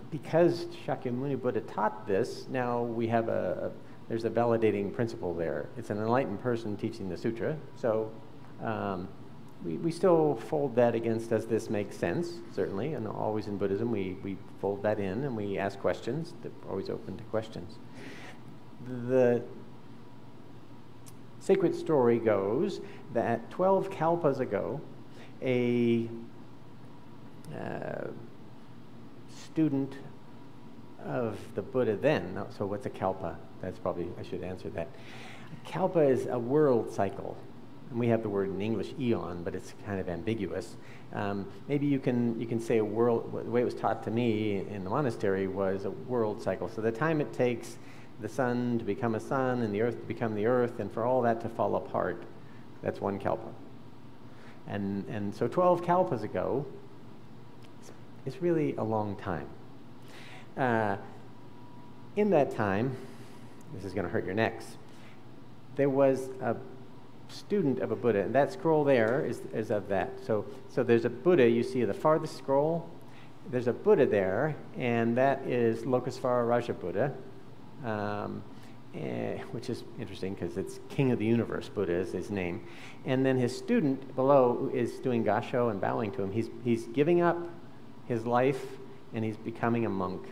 because Shakyamuni Buddha taught this, now we have there's a validating principle there. It's an enlightened person teaching the sutra. So we still fold that against, does this make sense? Certainly, and always in Buddhism we fold that in and we ask questions. They're always open to questions. The sacred story goes that 12 kalpas ago, a student of the Buddha then, so what's a kalpa? That's probably, I should answer that. A kalpa is a world cycle. And we have the word in English, eon, but it's kind of ambiguous. Maybe you can say a world, the way it was taught to me in the monastery was a world cycle. So the time it takes the sun to become a sun and the earth to become the earth and for all that to fall apart, that's one kalpa. And so 12 kalpas ago, it's really a long time. In that time, this is going to hurt your necks, there was a student of a Buddha, and that scroll there is of that. So there's a Buddha, you see the farthest scroll, there's a Buddha there, and that is Lokasvara Raja Buddha, which is interesting because it's King of the Universe Buddha is his name. And then his student below is doing gasho and bowing to him. He's giving up his life and he's becoming a monk.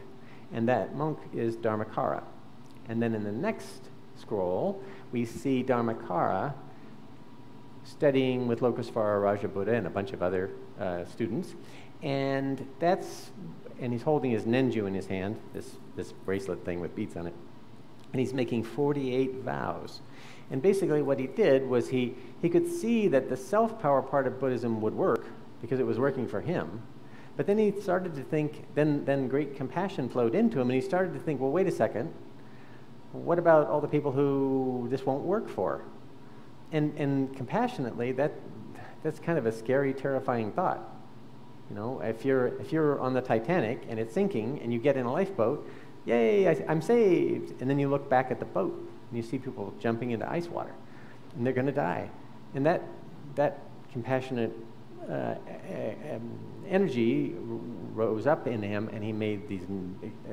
And that monk is Dharmakara. And then in the next scroll, we see Dharmakara studying with Lokasvara Raja Buddha and a bunch of other students. And he's holding his nenju in his hand, this bracelet thing with beads on it. And he's making 48 vows. And basically what he did was he could see that the self-power part of Buddhism would work because it was working for him. But then he started to think, then great compassion flowed into him, and he started to think, well, wait a second, what about all the people who this won't work for? And compassionately, that's kind of a scary, terrifying thought. You know, if you're on the Titanic and it's sinking and you get in a lifeboat, yay, I'm saved. And then you look back at the boat and you see people jumping into ice water and they're going to die. And that compassionate energy rose up in him, and he made these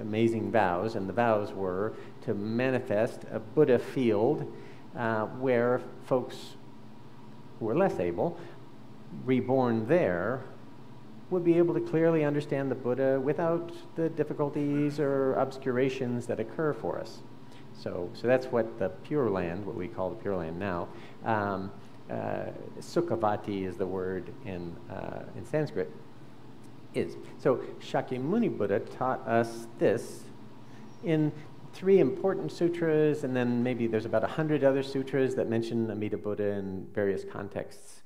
amazing vows. And the vows were to manifest a Buddha field where folks who were less able, reborn there, would be able to clearly understand the Buddha without the difficulties or obscurations that occur for us. So that's what the Pure Land, what we call the Pure Land now, Sukhavati is the word in Sanskrit, is. So Shakyamuni Buddha taught us this in 3 important sutras, and then maybe there's about 100 other sutras that mention Amida Buddha in various contexts.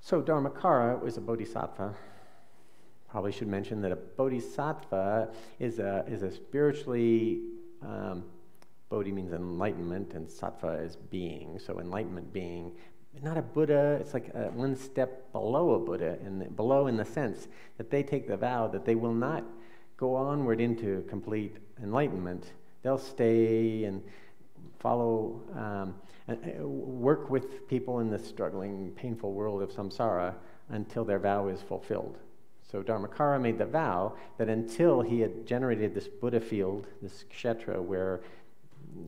So Dharmakara was a bodhisattva. Probably should mention that a bodhisattva is a spiritually, bodhi means enlightenment, and sattva is being. So enlightenment being, not a Buddha. It's like one step below a Buddha, below in the sense that they take the vow that they will not go onward into complete enlightenment. They'll stay and follow, work with people in the struggling, painful world of samsara until their vow is fulfilled. So Dharmakara made the vow that until he had generated this Buddha field, this kshetra, where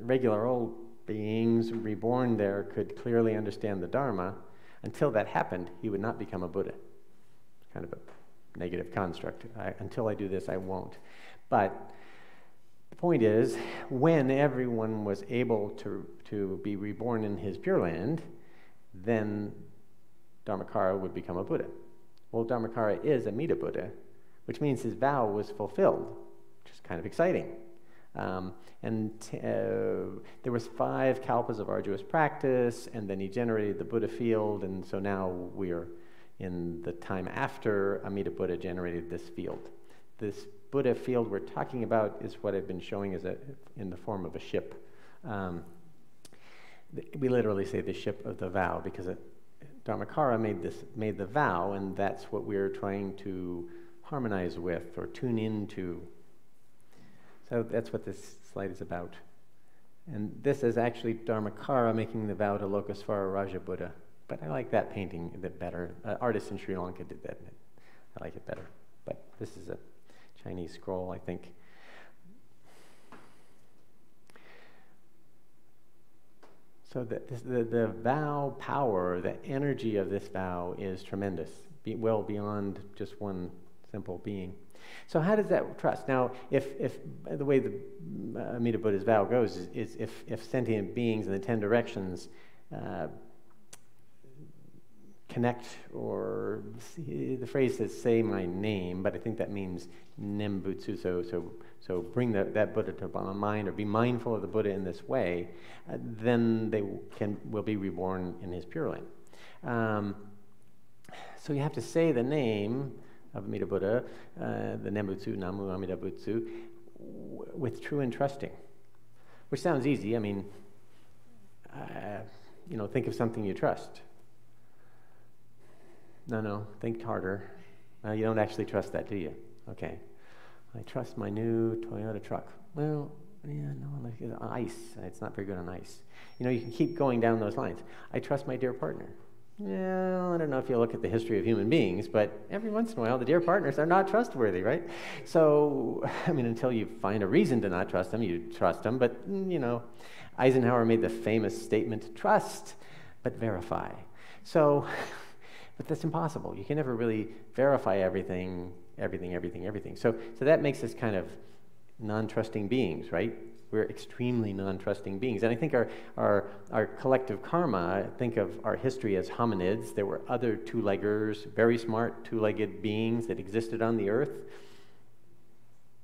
regular old beings reborn there could clearly understand the Dharma, until that happened, he would not become a Buddha. Kind of a negative construct. Until I do this, I won't. But the point is, when everyone was able to be reborn in his Pure Land, then Dharmakara would become a Buddha. Well, Dharmakara is Amida Buddha, which means his vow was fulfilled, which is kind of exciting. There was 5 kalpas of arduous practice, and then he generated the Buddha field, and so now we are in the time after Amida Buddha generated this field. This Buddha field we're talking about is what I've been showing in the form of a ship. We literally say the ship of the vow, because Dharmakara made the vow, and that's what we're trying to harmonize with or tune into. So that's what this slide is about. And this is actually Dharmakara making the vow to Lokesvara Raja Buddha. But I like that painting a bit better. Artist in Sri Lanka did that. I like it better. But this is a Chinese scroll, I think. So the vow power, the energy of this vow is tremendous, well beyond just one simple being. So how does that trust? Now, if the way the Amida Buddha's vow goes is if sentient beings in the 10 directions connect, or the phrase says "say my name," but I think that means nembutsu. So bring that Buddha to mind, or be mindful of the Buddha in this way, then they will be reborn in his Pure Land. So you have to say the name of Amida Buddha, the Nembutsu, Namu Amida Butsu, with true and trusting, which sounds easy. I mean, think of something you trust. No, think harder. You don't actually trust that, do you? Okay. I trust my new Toyota truck. Well, yeah, no, like ice. It's not very good on ice. You can keep going down those lines. I trust my dear partner. Yeah, I don't know if you look at the history of human beings, but every once in a while, the dear partners are not trustworthy, right? So, until you find a reason to not trust them, you trust them. But, Eisenhower made the famous statement, trust, but verify. So, but that's impossible. You can never really verify everything. So that makes us kind of non-trusting beings, right? We're extremely non-trusting beings. And I think our collective karma, think of our history as hominids. There were other two-leggers, very smart two-legged beings that existed on the earth.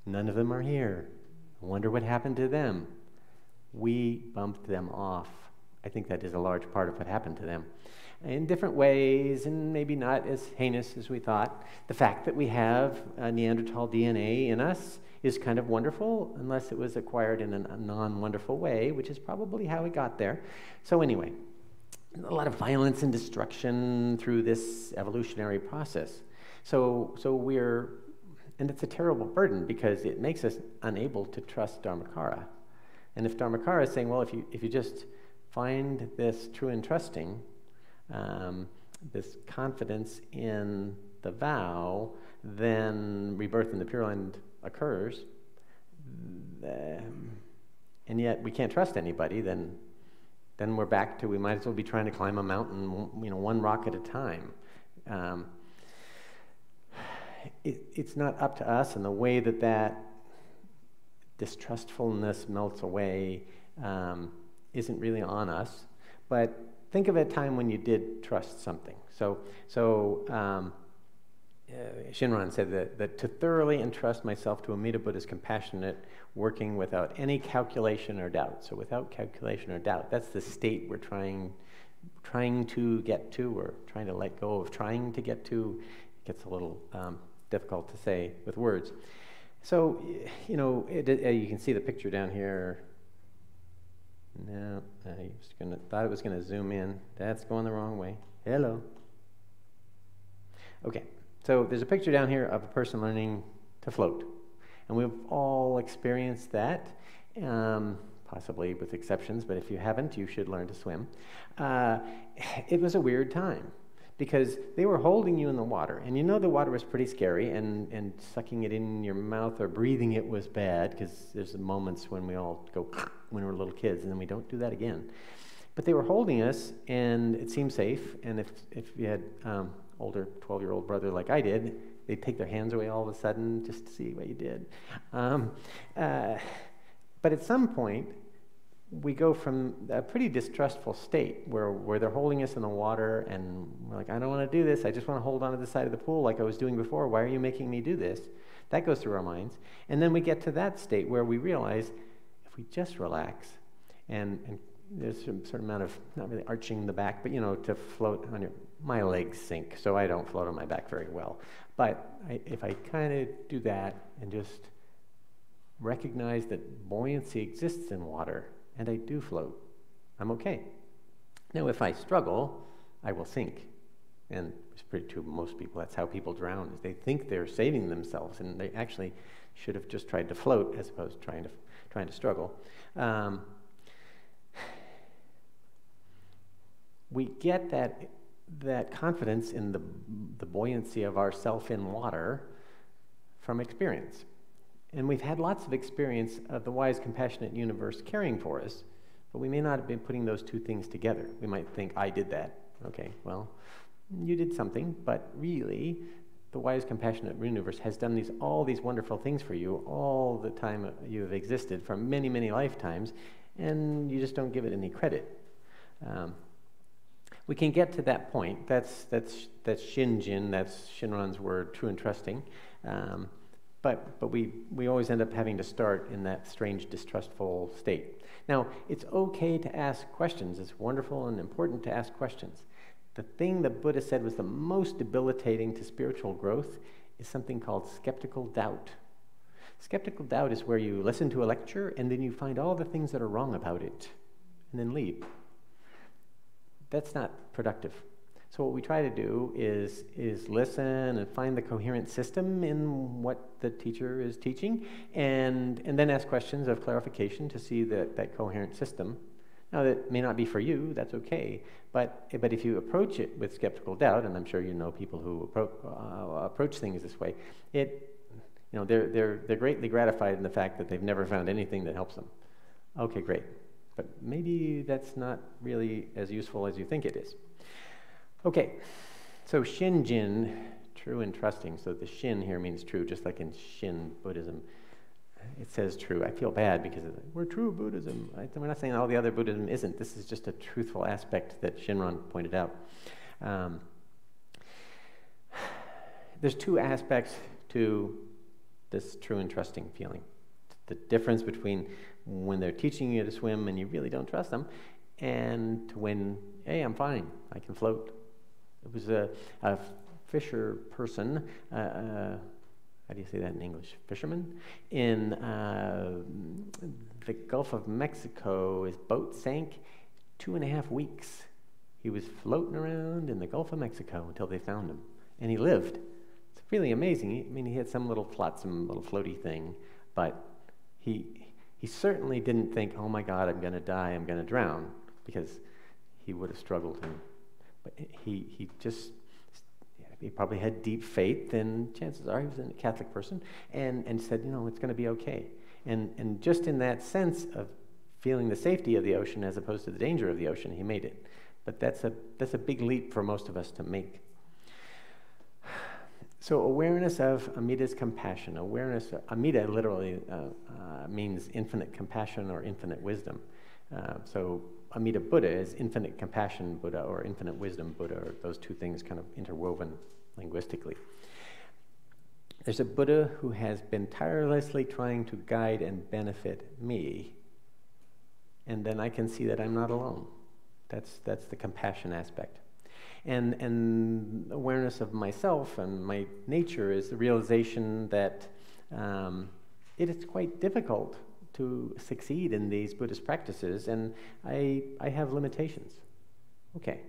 None of them are here. I wonder what happened to them. We bumped them off. I think that is a large part of what happened to them. in different ways, and maybe not as heinous as we thought. The fact that we have Neanderthal DNA in us is kind of wonderful, unless it was acquired in a non-wonderful way, which is probably how we got there. So anyway, a lot of violence and destruction through this evolutionary process. So we're, and it's a terrible burden because it makes us unable to trust Dharmakara. And if Dharmakara is saying, well, if you just find this true and trusting, this confidence in the vow, then rebirth in the Pure Land occurs, and yet we can't trust anybody, then we're back to, we might as well be trying to climb a mountain, one rock at a time. It's not up to us, and the way that distrustfulness melts away isn't really on us. But think of a time when you did trust something. Shinran said that to thoroughly entrust myself to Amida Buddha's compassionate working without any calculation or doubt. So without calculation or doubt, that's the state we're trying to get to, or trying to let go of trying to get to. It gets a little difficult to say with words. So, you can see the picture down here. No, I thought it was going to zoom in. That's going the wrong way. Hello. Okay, so there's a picture down here of a person learning to float. And we've all experienced that, possibly with exceptions, but if you haven't, you should learn to swim. It was a weird time, because they were holding you in the water, and the water was pretty scary, and sucking it in your mouth or breathing it was bad, because there's moments when we all go when we're little kids, and then we don't do that again. But they were holding us, and it seemed safe, and if you had older 12-year-old brother like I did, they'd take their hands away all of a sudden just to see what you did. But at some point, we go from a pretty distrustful state where they're holding us in the water, and we're like, I don't want to do this. I just want to hold on to the side of the pool like I was doing before. Why are you making me do this? That goes through our minds. And then we get to that state where we realize if we just relax, and there's a certain amount of, not really arching the back, but to float on my legs sink, so I don't float on my back very well. But if I kind of do that and just recognize that buoyancy exists in water, and I do float, I'm okay. Now, if I struggle, I will sink. And it's pretty true of most people. That's how people drown, is they think they're saving themselves, and they actually should have just tried to float as opposed to trying to struggle. We get that confidence in the buoyancy of ourself in water from experience. And we've had lots of experience of the wise, compassionate universe caring for us, but we may not have been putting those two things together. We might think, I did that. Okay, well, you did something, but really, the wise, compassionate universe has done all these wonderful things for you all the time you have existed, for many, many lifetimes, and you just don't give it any credit. We can get to that point. That's Shinjin, that's Shinran's word, true and trusting. But we always end up having to start in that strange, distrustful state. Now, it's okay to ask questions. It's wonderful and important to ask questions. The thing that Buddha said was the most debilitating to spiritual growth is something called skeptical doubt. Skeptical doubt is where you listen to a lecture and then you find all the things that are wrong about it and then leave. That's not productive. So what we try to do is listen and find the coherent system in what the teacher is teaching, and then ask questions of clarification to see that coherent system. Now, that may not be for you, that's okay, but if you approach it with skeptical doubt, and I'm sure you know people who approach things this way, they're greatly gratified in the fact that they've never found anything that helps them. Okay, great. But maybe that's not really as useful as you think it is. Okay, so Shinjin, true and trusting. So the Shin here means true, just like in Shin Buddhism. It says true. I feel bad because we're true Buddhism. We're not saying all the other Buddhism isn't. This is just a truthful aspect that Shinran pointed out. There's two aspects to this true and trusting feeling. The difference between when they're teaching you to swim and you really don't trust them, and to when, hey, I'm fine, I can float. It was a fisher person, how do you say that in English? Fisherman? In the Gulf of Mexico, his boat sank 2.5 weeks. He was floating around in the Gulf of Mexico until they found him, and he lived. It's really amazing. I mean, he had some little flotsam, little floaty thing, but he certainly didn't think, oh my God, I'm going to die, I'm going to drown, because he would have struggled. But he probably had deep faith, and chances are he was a Catholic person, and said, you know, it's going to be okay. And just in that sense of feeling the safety of the ocean as opposed to the danger of the ocean, he made it. But that's a big leap for most of us to make. So awareness of Amida's compassion. Amida literally means infinite compassion or infinite wisdom. So Amida Buddha is infinite compassion Buddha or infinite wisdom Buddha, or those two things kind of interwoven linguistically. There's a Buddha who has been tirelessly trying to guide and benefit me, and then I can see that I'm not alone. That's the compassion aspect. And awareness of myself and my nature is the realization that it is quite difficult to succeed in these Buddhist practices, and I have limitations. Okay.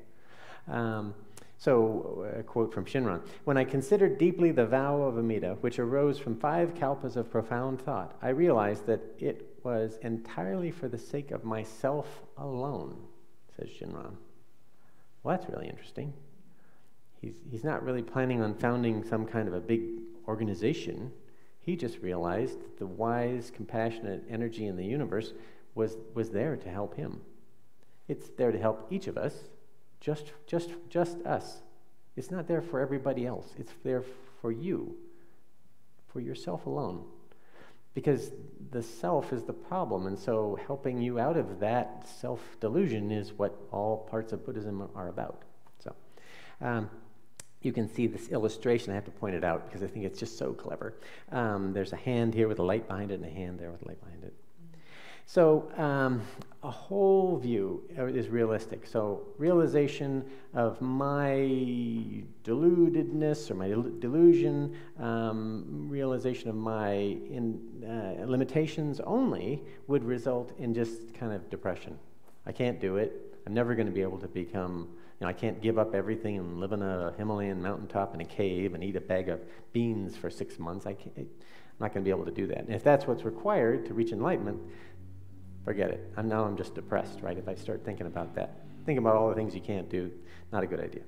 So a quote from Shinran. When I considered deeply the vow of Amida, which arose from 5 kalpas of profound thought, I realized that it was entirely for the sake of myself alone, says Shinran. Well, that's really interesting. He's not really planning on founding some kind of a big organization. He just realized that the wise, compassionate energy in the universe was there to help him. It's there to help each of us, just us. It's not there for everybody else. It's there for you, for yourself alone. Because the self is the problem, and so helping you out of that self-delusion is what all parts of Buddhism are about. So you can see this illustration. I have to point it out because I think it's just so clever. There's a hand here with a light behind it and a hand there with a light behind it. So a whole view is realistic. So realization of my deludedness or my delusion, realization of my limitations only would result in just kind of depression. I can't do it. I'm never going to be able to become, I can't give up everything and live on a Himalayan mountaintop in a cave and eat a bag of beans for 6 months. I'm not going to be able to do that. And if that's what's required to reach enlightenment, forget it. I'm just depressed, right? If I start thinking about that. Thinking about all the things you can't do, not a good idea.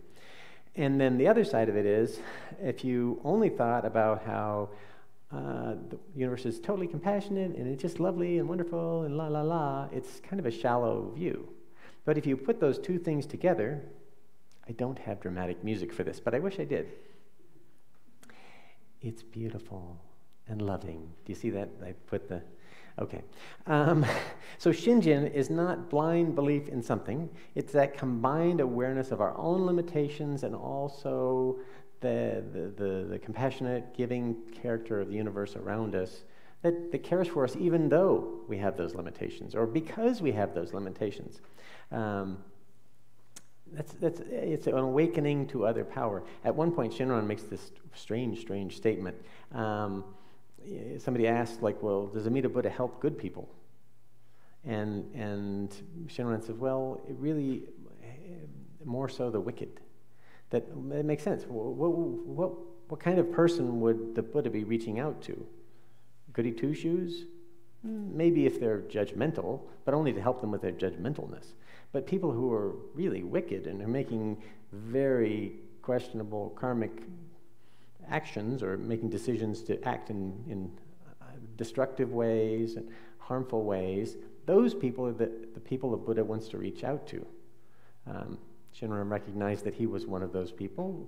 And then the other side of it is, if you only thought about how the universe is totally compassionate and it's just lovely and wonderful and la la la, it's kind of a shallow view. But if you put those two things together, I don't have dramatic music for this, but I wish I did. It's beautiful and loving. Do you see that? I put the... Okay. So Shinjin is not blind belief in something. It's that combined awareness of our own limitations and also the compassionate, giving character of the universe around us that cares for us even though we have those limitations or because we have those limitations. It's an awakening to other power. At one point, Shinran makes this strange statement. Somebody asked, well, does Amida Buddha help good people? And Shinran says, well, it really, more so the wicked. That it makes sense. What kind of person would the Buddha be reaching out to? Goody two-shoes? Maybe if they're judgmental, but only to help them with their judgmentalness. But people who are really wicked and are making very questionable karmic actions or making decisions to act in destructive ways and harmful ways, those people are the people the Buddha wants to reach out to. Shinran recognized that he was one of those people.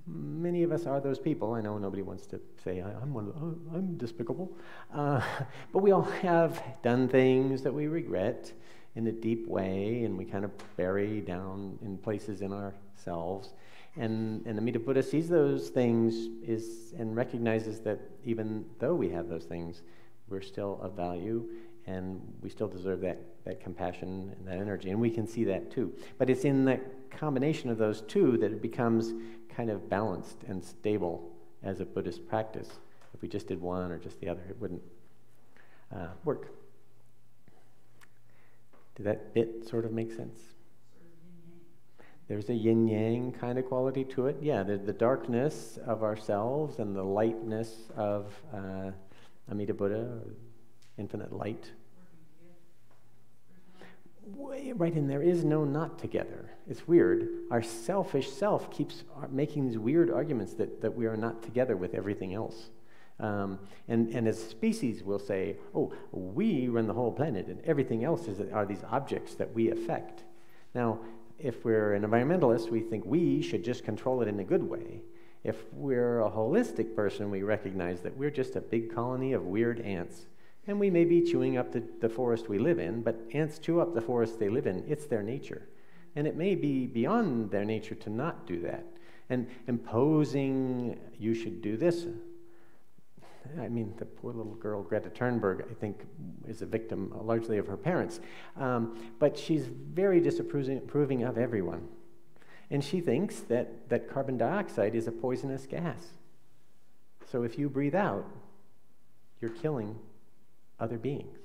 Many of us are those people. I know nobody wants to say, I'm despicable. But we all have done things that we regret in a deep way, and we kind of bury down in places in ourselves. And Amida Buddha sees those things and recognizes that even though we have those things, we're still of value, and we still deserve that compassion and that energy, and we can see that too. But it's in the combination of those two that it becomes kind of balanced and stable as a Buddhist practice. If we just did one or just the other, it wouldn't work. Did that bit sort of make sense? There's a yin-yang kind of quality to it. Yeah, the darkness of ourselves and the lightness of Amida Buddha, or infinite light. Right, and there is no not together. It's weird. Our selfish self keeps making these weird arguments that we are not together with everything else. And as a species, we'll say, oh, we run the whole planet, and everything else are these objects that we affect. Now, if we're an environmentalist, we think we should just control it in a good way. If we're a holistic person, we recognize that we're just a big colony of weird ants. And we may be chewing up the forest we live in, but ants chew up the forest they live in. It's their nature. And it may be beyond their nature to not do that. And imposing, you should do this. I mean, the poor little girl, Greta Thunberg, I think, is a victim largely of her parents. But she's very disapproving of everyone. And she thinks that carbon dioxide is a poisonous gas. So if you breathe out, you're killing other beings.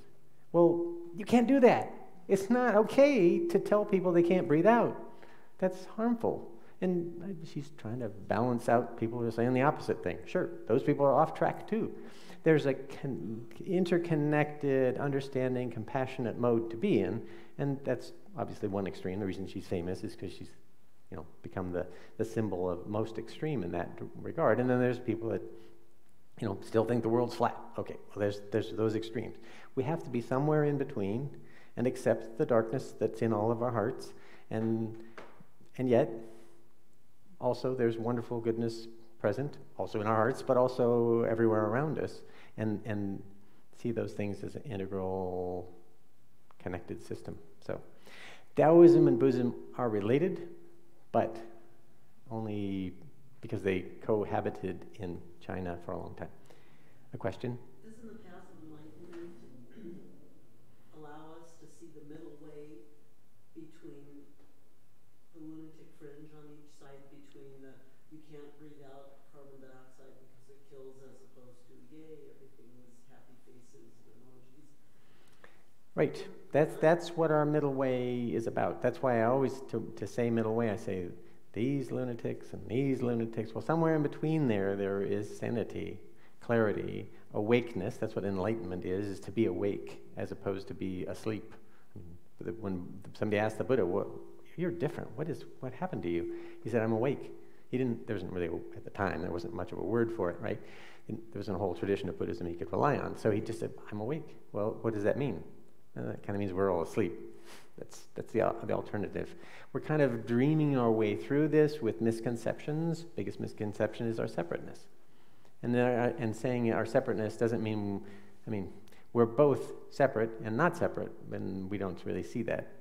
Well, you can't do that. It's not okay to tell people they can't breathe out. That's harmful. And she's trying to balance out people who are saying the opposite thing. Sure, those people are off track too. There's a interconnected, understanding, compassionate mode to be in, and that's obviously one extreme. The reason she's famous is because she's, become the symbol of most extreme in that regard. And then there's people that, still think the world's flat. Okay, well, there's those extremes. We have to be somewhere in between and accept the darkness that's in all of our hearts, and yet, also, there's wonderful goodness present, also in our hearts, but also everywhere around us, and see those things as an integral, connected system. So, Taoism and Buddhism are related, but only because they cohabited in China for a long time. A question? Doesn't the path of enlightenment allow us to see the middle way between the lunatic fringe on each side, between the you can't breathe out carbon dioxide because it kills, as opposed to yay, everything is happy faces and emojis? Right. That's what our middle way is about. That's why I always, to say middle way, I say these lunatics and these lunatics. Well, somewhere in between there is sanity, clarity, awakeness. That's what enlightenment is to be awake as opposed to be asleep. When somebody asked the Buddha, you're different. What happened to you? He said, I'm awake. There wasn't really, at the time, there wasn't much of a word for it, right? There wasn't a whole tradition of Buddhism he could rely on. So he just said, I'm awake. Well, what does that mean? That kind of means we're all asleep. That's the alternative. We're kind of dreaming our way through this with misconceptions. Biggest misconception is our separateness. And saying our separateness doesn't mean, we're both separate and not separate, and we don't really see that.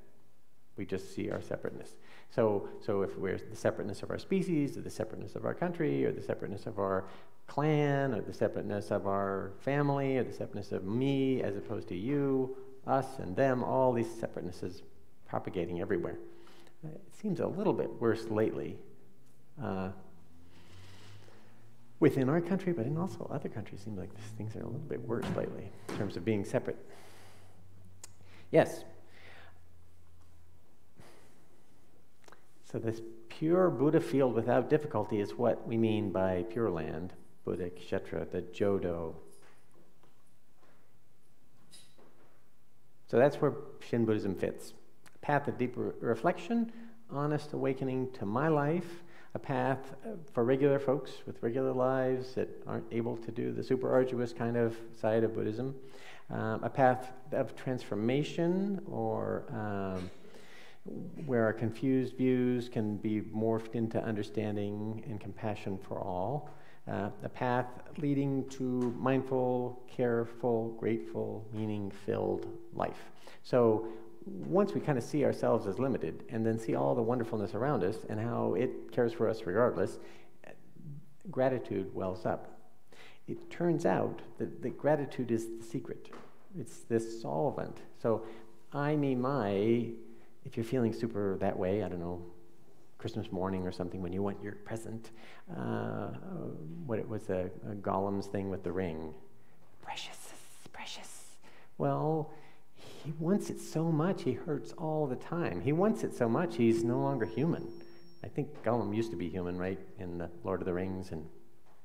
We just see our separateness. So if we're the separateness of our species, or the separateness of our country, or the separateness of our clan, or the separateness of our family, or the separateness of me as opposed to you, us and them, all these separatenesses propagating everywhere. It seems a little bit worse lately within our country, but in also other countries. It seems like things are a little bit worse lately in terms of being separate. Yes? So this pure Buddha field without difficulty is what we mean by Pure Land, Buddha Kshetra, the Jodo. So that's where Shin Buddhism fits. A path of deeper reflection, honest awakening to my life, a path for regular folks with regular lives that aren't able to do the super arduous kind of side of Buddhism, a path of transformation, or where our confused views can be morphed into understanding and compassion for all, a path leading to mindful, careful, grateful, meaning-filled life. So once we kind of see ourselves as limited and then see all the wonderfulness around us and how it cares for us regardless, gratitude wells up. It turns out that gratitude is the secret. It's this solvent. So I, me, my, if you're feeling super that way, I don't know, Christmas morning or something, when you want your present, what it was, a Gollum's thing with the ring. Precious, precious. Well, he wants it so much, he hurts all the time. He wants it so much, he's no longer human. I think Gollum used to be human, right, in the Lord of the Rings, and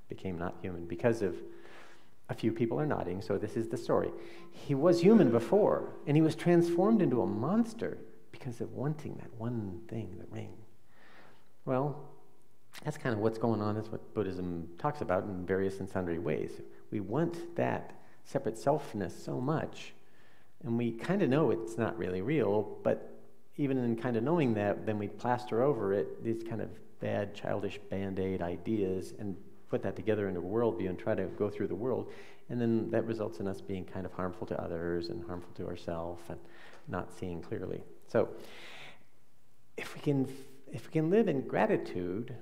became not human because of, a few people are nodding, so this is the story. He was human before, and he was transformed into a monster because of wanting that one thing, the ring. Well, that's kind of what's going on. That's what Buddhism talks about in various and sundry ways. We want that separate selfness so much, and we kind of know it's not really real, but even in kind of knowing that, then we plaster over it these kind of bad, childish Band-Aid ideas and put that together into a worldview and try to go through the world, and then that results in us being kind of harmful to others and harmful to ourselves and not seeing clearly. So if we can live in gratitude,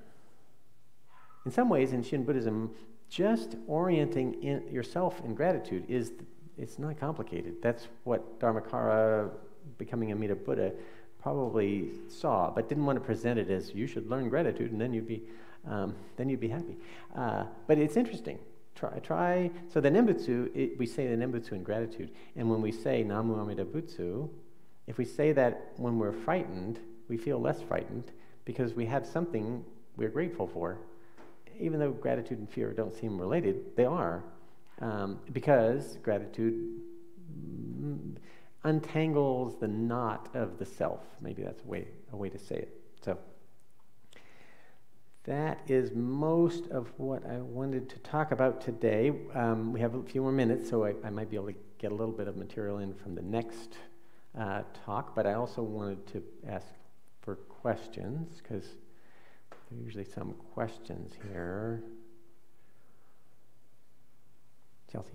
in some ways in Shin Buddhism, just orienting yourself in gratitude it's not complicated. That's what Dharmakara, becoming a Amida Buddha, probably saw, but didn't want to present it as you should learn gratitude and then you'd be happy. But it's interesting. Try. So the Nembutsu, we say the Nembutsu in gratitude, and when we say Namu Amida Butsu, if we say that when we're frightened, we feel less frightened because we have something we're grateful for. Even though gratitude and fear don't seem related, they are. Because gratitude untangles the knot of the self. Maybe that's a way to say it. So that is most of what I wanted to talk about today. We have a few more minutes, so I might be able to get a little bit of material in from the next talk, but I also wanted to ask for questions, because there are usually some questions here. Chelsea?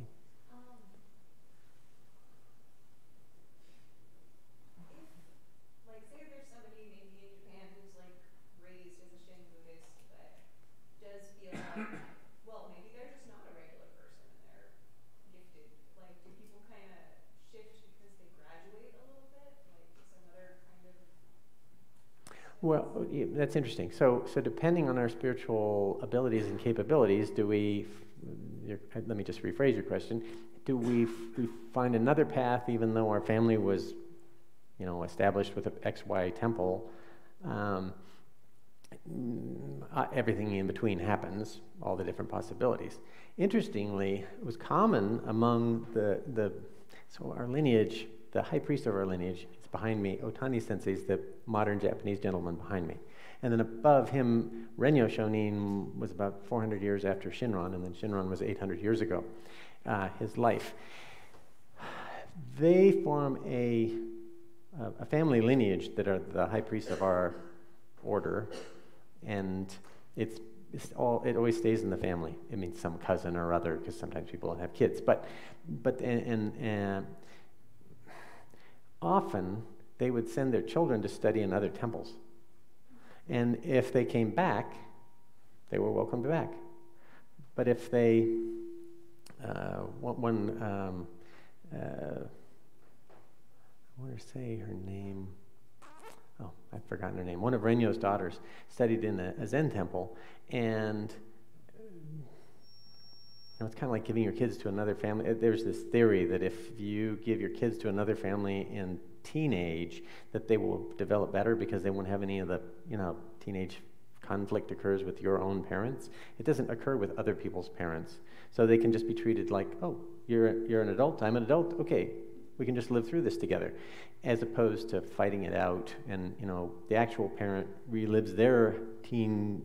Say there's somebody maybe in Japan who's like raised as a Shin Buddhist, but does feel like, well, maybe they're just not a regular person and they're gifted. Like, do people kind of shift because they graduate a little bit, like to some other kind of? Well, yeah, that's interesting. So depending on our spiritual abilities and capabilities, let me just rephrase your question. Do we find another path even though our family was, established with an XY temple? Everything in between happens, all the different possibilities. Interestingly, it was common among so our lineage, the high priest of our lineage is behind me. Otani Sensei is the modern Japanese gentleman behind me. And then above him, Renyo Shonin was about 400 years after Shinran, and then Shinran was 800 years ago, his life. They form a family lineage that are the high priests of our order, and it always stays in the family. It means some cousin or other, because sometimes people don't have kids. But often they would send their children to study in other temples. And if they came back, they were welcomed back. But if they, I want to say her name. Oh, I've forgotten her name. One of Renyo's daughters studied in a Zen temple, and it's kind of like giving your kids to another family. There's this theory that if you give your kids to another family in teenage, that they will develop better because they won't have any of the, teenage conflict occurs with your own parents. It doesn't occur with other people's parents. So they can just be treated like, oh, you're an adult, I'm an adult, okay, we can just live through this together, as opposed to fighting it out, and the actual parent relives their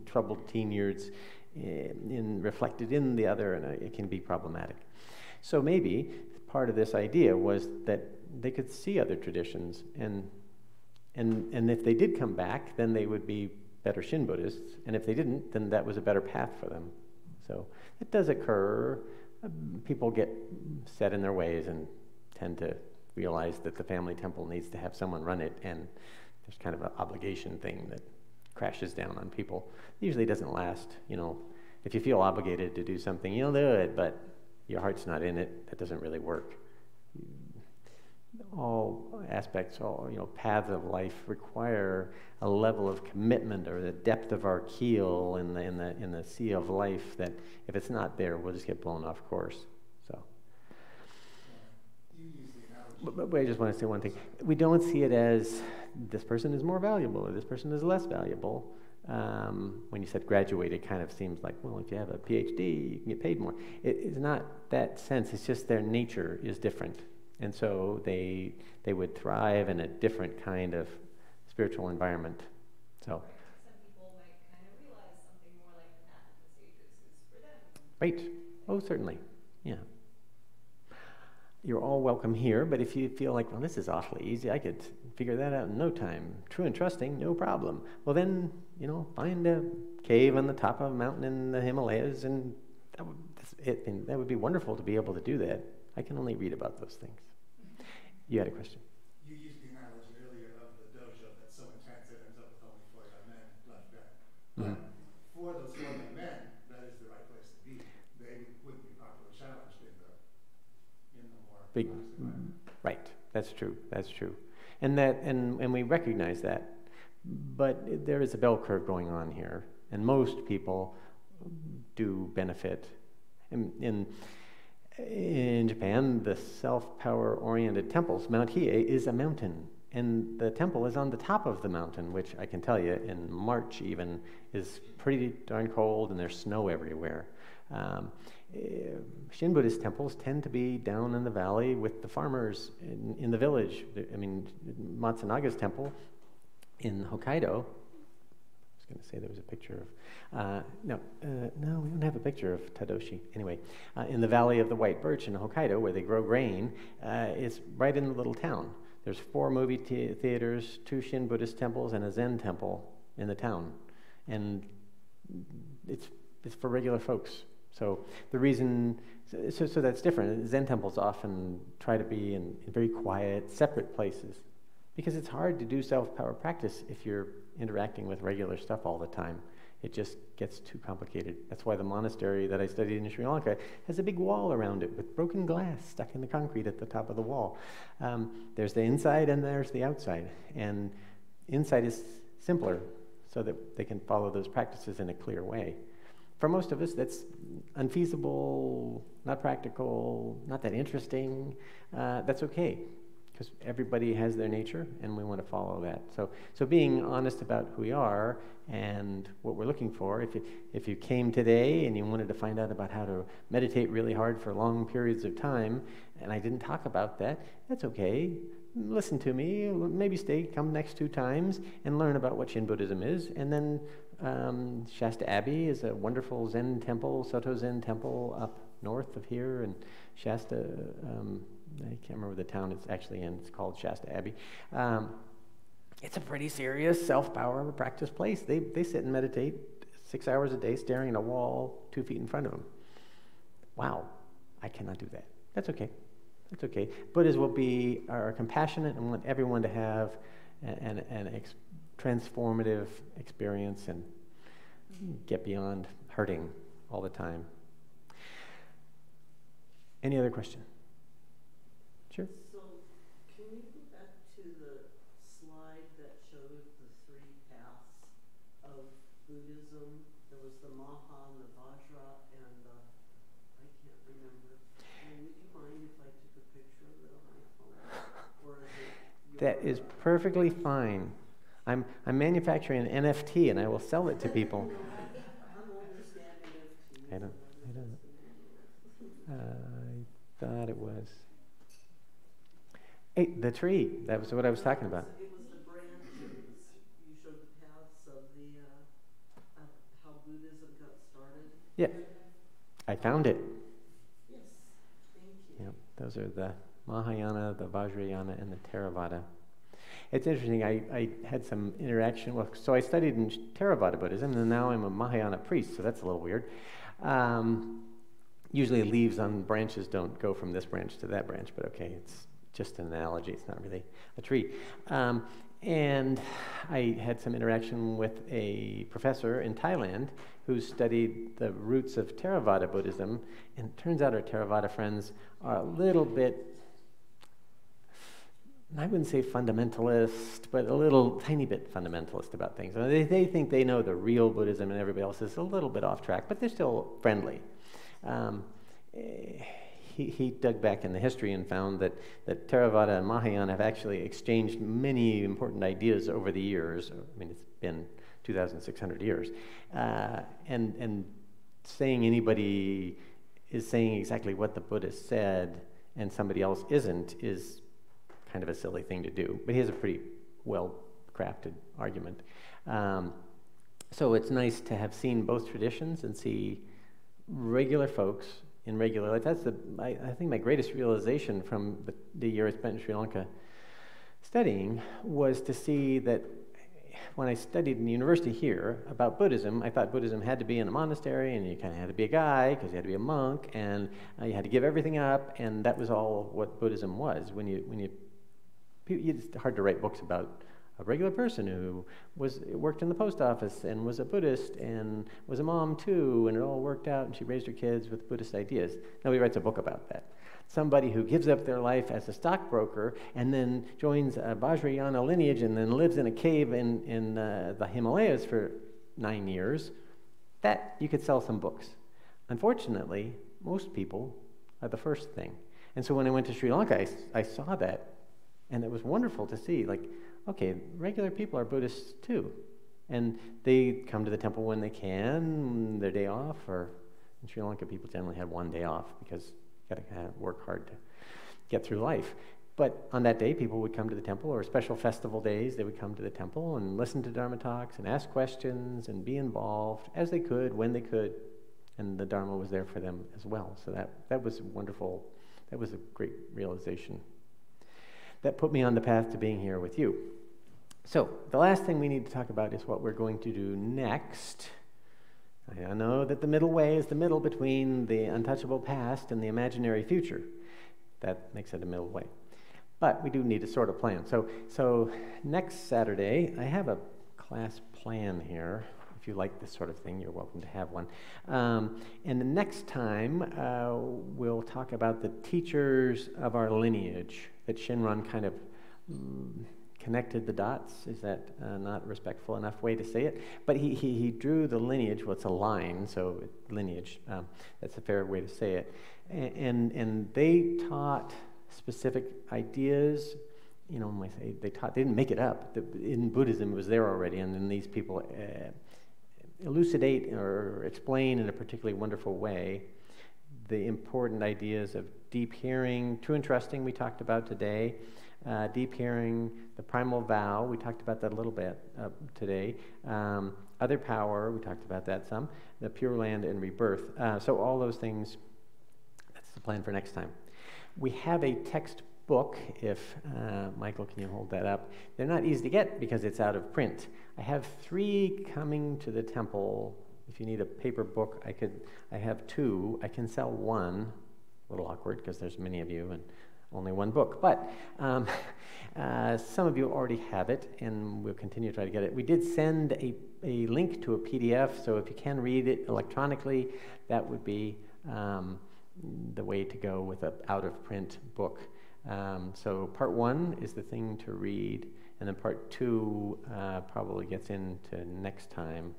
troubled teen years reflected in the other, and it can be problematic. So maybe part of this idea was that they could see other traditions, and if they did come back, then they would be better Shin Buddhists, and if they didn't, then that was a better path for them. So it does occur. People get set in their ways and tend to realize that the family temple needs to have someone run it, and there's kind of an obligation thing that crashes down on people. It usually doesn't last. If you feel obligated to do something, you'll do it, but your heart's not in it. That doesn't really work. all aspects, all paths of life require a level of commitment or the depth of our keel in the sea of life that if it's not there, we'll just get blown off course. So, but I just want to say one thing: we don't see it as this person is more valuable or this person is less valuable. When you said graduate, it kind of seems like, well, if you have a PhD, you can get paid more. It's not that sense. It's just their nature is different. And so they would thrive in a different kind of spiritual environment. So Some people might kind of realize something more like the path of the sages is for them. right. Oh, certainly. Yeah. You're all welcome here, but if you feel like, well, this is awfully easy, I could figure that out in no time. True and trusting, no problem. Well, then, find a cave on the top of a mountain in the Himalayas, and that would be wonderful to be able to do that. I can only read about those things. You had a question? You used the analogy earlier of the dojo that's so intense it ends up with only 4 young men left there. But for those 4 young men, that is the right place to be. They wouldn't be properly challenged in the more Big, right. That's true. That's true. And we recognize that. But there is a bell curve going on here, and most people do benefit. In Japan, the self-power oriented temples, Mount Hiei is a mountain, and the temple is on the top of the mountain, which I can tell you in March even is pretty darn cold, and there's snow everywhere. Shin Buddhist temples tend to be down in the valley with the farmers in the village. Matsunaga's temple in Hokkaido, I was going to say there was a picture of, no, we don't have a picture of Tadoshi. Anyway, in the Valley of the White Birch in Hokkaido, where they grow grain, it's right in the little town. There's 4 movie theaters, 2 Shin Buddhist temples, and a Zen temple in the town. And it's for regular folks. So the reason, so that's different. Zen temples often try to be in very quiet, separate places, because it's hard to do self-power practice if you're interacting with regular stuff all the time. It just gets too complicated. That's why the monastery that I studied in Sri Lanka has a big wall around it with broken glass stuck in the concrete at the top of the wall. There's the inside and there's the outside. And inside is simpler so that they can follow those practices in a clear way. For most of us, that's unfeasible, not practical, not that interesting. That's okay, because everybody has their nature, and we want to follow that. So being honest about who we are and what we're looking for. If you came today and you wanted to find out about how to meditate really hard for long periods of time, and I didn't talk about that, that's okay. Listen to me, maybe come next 2 times and learn about what Shin Buddhism is. And then Shasta Abbey is a wonderful Zen temple, Soto Zen temple up north of here, and Shasta, I can't remember the town it's actually in. It's called Shasta Abbey. It's a pretty serious self-power practice place. They sit and meditate 6 hours a day staring at a wall 2 feet in front of them. Wow, I cannot do that. That's okay. That's okay. Buddhists are compassionate and want everyone to have an transformative experience and get beyond hurting all the time. Any other question? Sure. So, can we go back to the slide that showed the 3 paths of Buddhism? There was the Maha and the Vajra and the, I can't remember. Would you mind if I took a picture of it on my phone? Or is it That is perfectly fine. I'm manufacturing an NFT, and I will sell it to people. I'm understanding NFT. I thought it was. Hey, the tree. That was what I was talking about. It was the branches. You showed the paths of the of how Buddhism got started. Yeah, I found it. Yes, thank you. Yep, those are the Mahayana, the Vajrayana, and the Theravada. It's interesting, I had some interaction, so I studied in Theravada Buddhism, and now I'm a Mahayana priest, so that's a little weird. Usually leaves on branches don't go from this branch to that branch, but okay, it's just an analogy, it's not really a tree. And I had some interaction with a professor in Thailand who studied the roots of Theravada Buddhism, and it turns out our Theravada friends are a little bit I wouldn't say fundamentalist, but a little tiny bit fundamentalist about things. They think they know the real Buddhism and everybody else is a little bit off track, but they're still friendly. He dug back in the history and found that Theravada and Mahayana have actually exchanged many important ideas over the years. I mean, it's been 2,600 years. And saying anybody is saying exactly what the Buddha said and somebody else isn't is kind of a silly thing to do. But he has a pretty well-crafted argument. So it's nice to have seen both traditions and see regular folks in regular life. That's I think my greatest realization from the year I spent in Sri Lanka studying was to see that when I studied in the university here about Buddhism, I thought Buddhism had to be in a monastery, and you kind of had to be a guy because you had to be a monk, and you had to give everything up, and that was all what Buddhism was. It's hard to write books about a regular person who worked in the post office and was a Buddhist and was a mom too, and it all worked out, and she raised her kids with Buddhist ideas. Nobody writes a book about that. Somebody who gives up their life as a stockbroker and then joins a Vajrayana lineage and then lives in a cave in the Himalayas for 9 years, that you could sell some books. Unfortunately, most people are the first thing. And so when I went to Sri Lanka, I saw that, and it was wonderful to see, like, okay, regular people are Buddhists too. And they come to the temple when they can, their day off, or in Sri Lanka, people generally have one day off because you got to kind of work hard to get through life. But on that day, people would come to the temple, or special festival days, they would come to the temple and listen to Dharma talks and ask questions and be involved as they could, when they could, and the Dharma was there for them as well. So that was wonderful. That was a great realization. That put me on the path to being here with you. So the last thing we need to talk about is what we're going to do next. I know that the middle way is the middle between the untouchable past and the imaginary future. That makes it a middle way. But we do need a sort of plan. So next Saturday, I have a class plan here. If you like this sort of thing, you're welcome to have one. And the next time, we'll talk about the teachers of our lineage, that Shinran kind of connected the dots. Is that not respectful enough way to say it? But he drew the lineage. Well, it's a line, so lineage, that's a fair way to say it. And they taught specific ideas. You know, when I say they didn't make it up. In Buddhism, it was there already, and then these people elucidate or explain in a particularly wonderful way the important ideas of deep hearing, true and trusting we talked about today, deep hearing, the primal vow, we talked about that a little bit today, other power, we talked about that some, the Pure Land and rebirth. So all those things, that's the plan for next time. We have a textbook, if, Michael, can you hold that up? They're not easy to get because it's out of print. I have 3 coming to the temple. If you need a paper book, I have 2. I can sell 1. A little awkward because there's many of you and only 1 book. But some of you already have it, and we'll continue to try to get it. We did send a link to a PDF, so if you can read it electronically, that would be the way to go with an out-of-print book. So part 1 is the thing to read, and then part 2 probably gets into next time.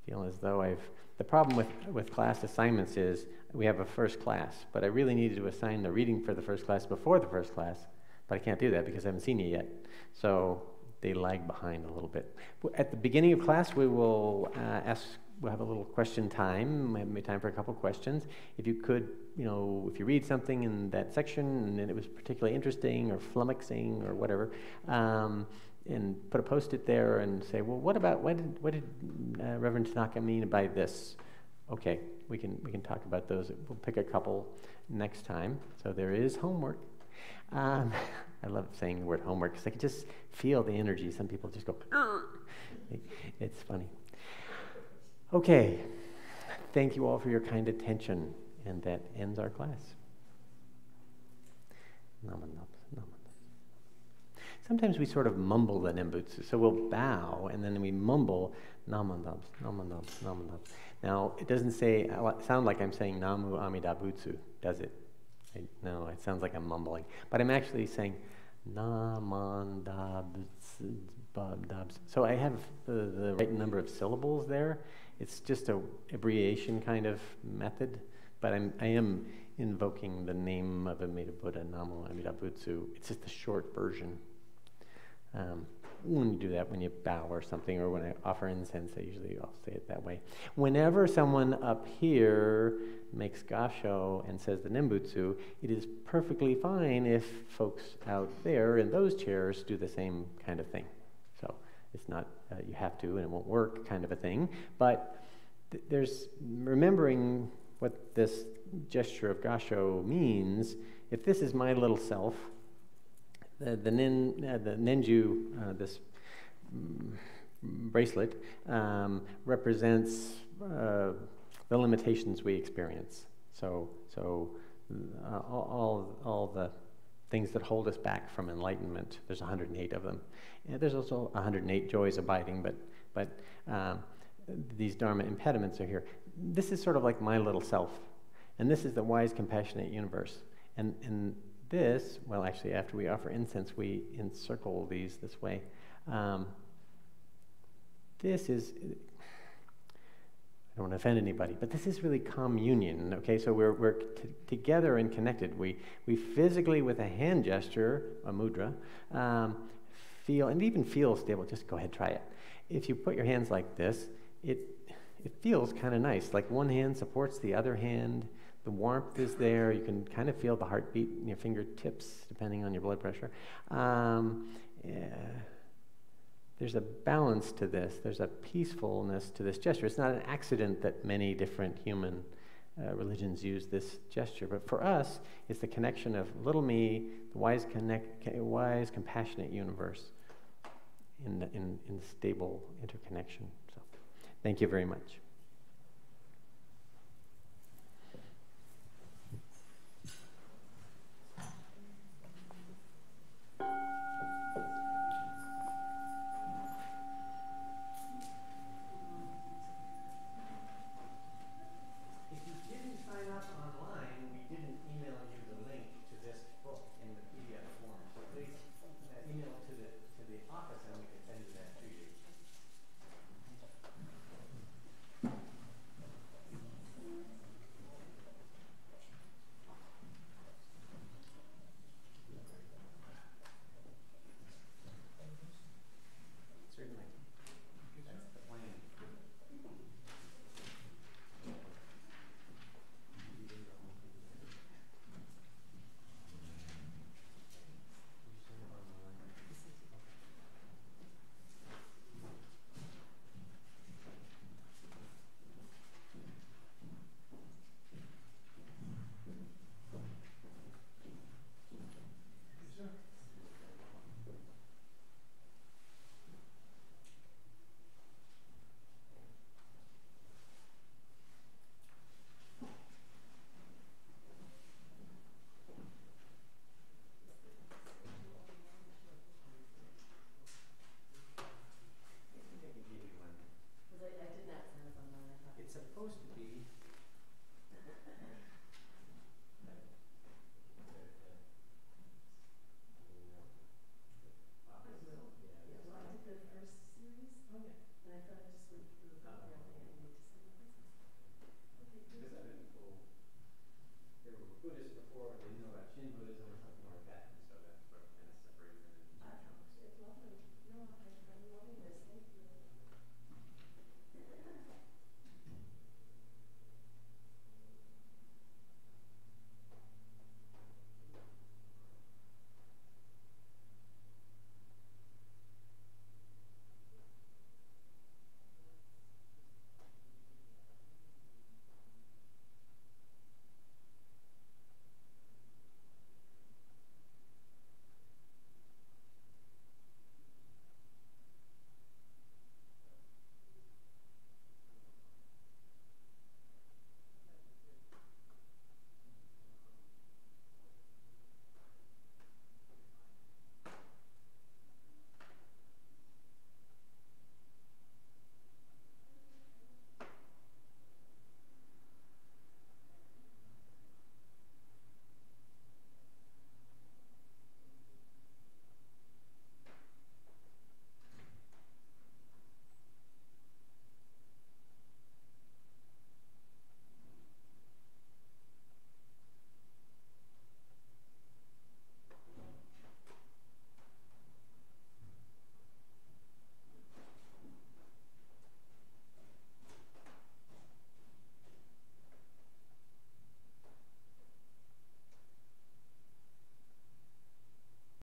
I feel as though the problem with class assignments is we have a first class, but I really needed to assign the reading for the first class before the first class, but I can't do that because I haven't seen you yet. So they lag behind a little bit. At the beginning of class, we'll have a little question time. We have time for a couple questions. If you could, if you read something in that section and it was particularly interesting or flummoxing or whatever, and put a post-it there and say, well, what did Reverend Tanaka mean by this? Okay, we can talk about those. We'll pick a couple next time. So there is homework. I love saying the word homework because I can just feel the energy. Some people just go, it's funny. Okay, thank you all for your kind attention, and that ends our class. Sometimes we sort of mumble the Nembutsu, so we'll bow, and then we mumble Namandabs, Namandabs, Namandabs. Now, it doesn't sound like I'm saying Namu Amida Butsu, does it? No, it sounds like I'm mumbling. But I'm actually saying Namandabs. So I have the right number of syllables there. It's just a abbreviation kind of method, but I am invoking the name of Amida Buddha, Namo Amida Butsu. It's just a short version. When you do that, when you bow or something, or when I offer incense, I'll say it that way. Whenever someone up here makes gasho and says the Nembutsu, it is perfectly fine if folks out there in those chairs do the same kind of thing. So it's not you have to and it won't work kind of a thing, but there's remembering what this gesture of gasho means. If this is my little self, the nenju, this bracelet, represents the limitations we experience. So all the things that hold us back from enlightenment. There's 108 of them. And there's also 108 joys abiding, but these Dharma impediments are here. This is sort of like my little self, and this is the wise, compassionate universe. And this, well, actually, after we offer incense, we encircle these this way. This is, I don't want to offend anybody, but this is really communion, okay? So we're together and connected. We physically, with a hand gesture, a mudra, feel, and even feel stable. Just go ahead, try it. If you put your hands like this, it feels kind of nice. Like one hand supports the other hand. The warmth is there. You can kind of feel the heartbeat in your fingertips, depending on your blood pressure. There's a balance to this. There's a peacefulness to this gesture. It's not an accident that many different human religions use this gesture. But for us, it's the connection of little me, the wise, compassionate universe in stable interconnection. So, thank you very much.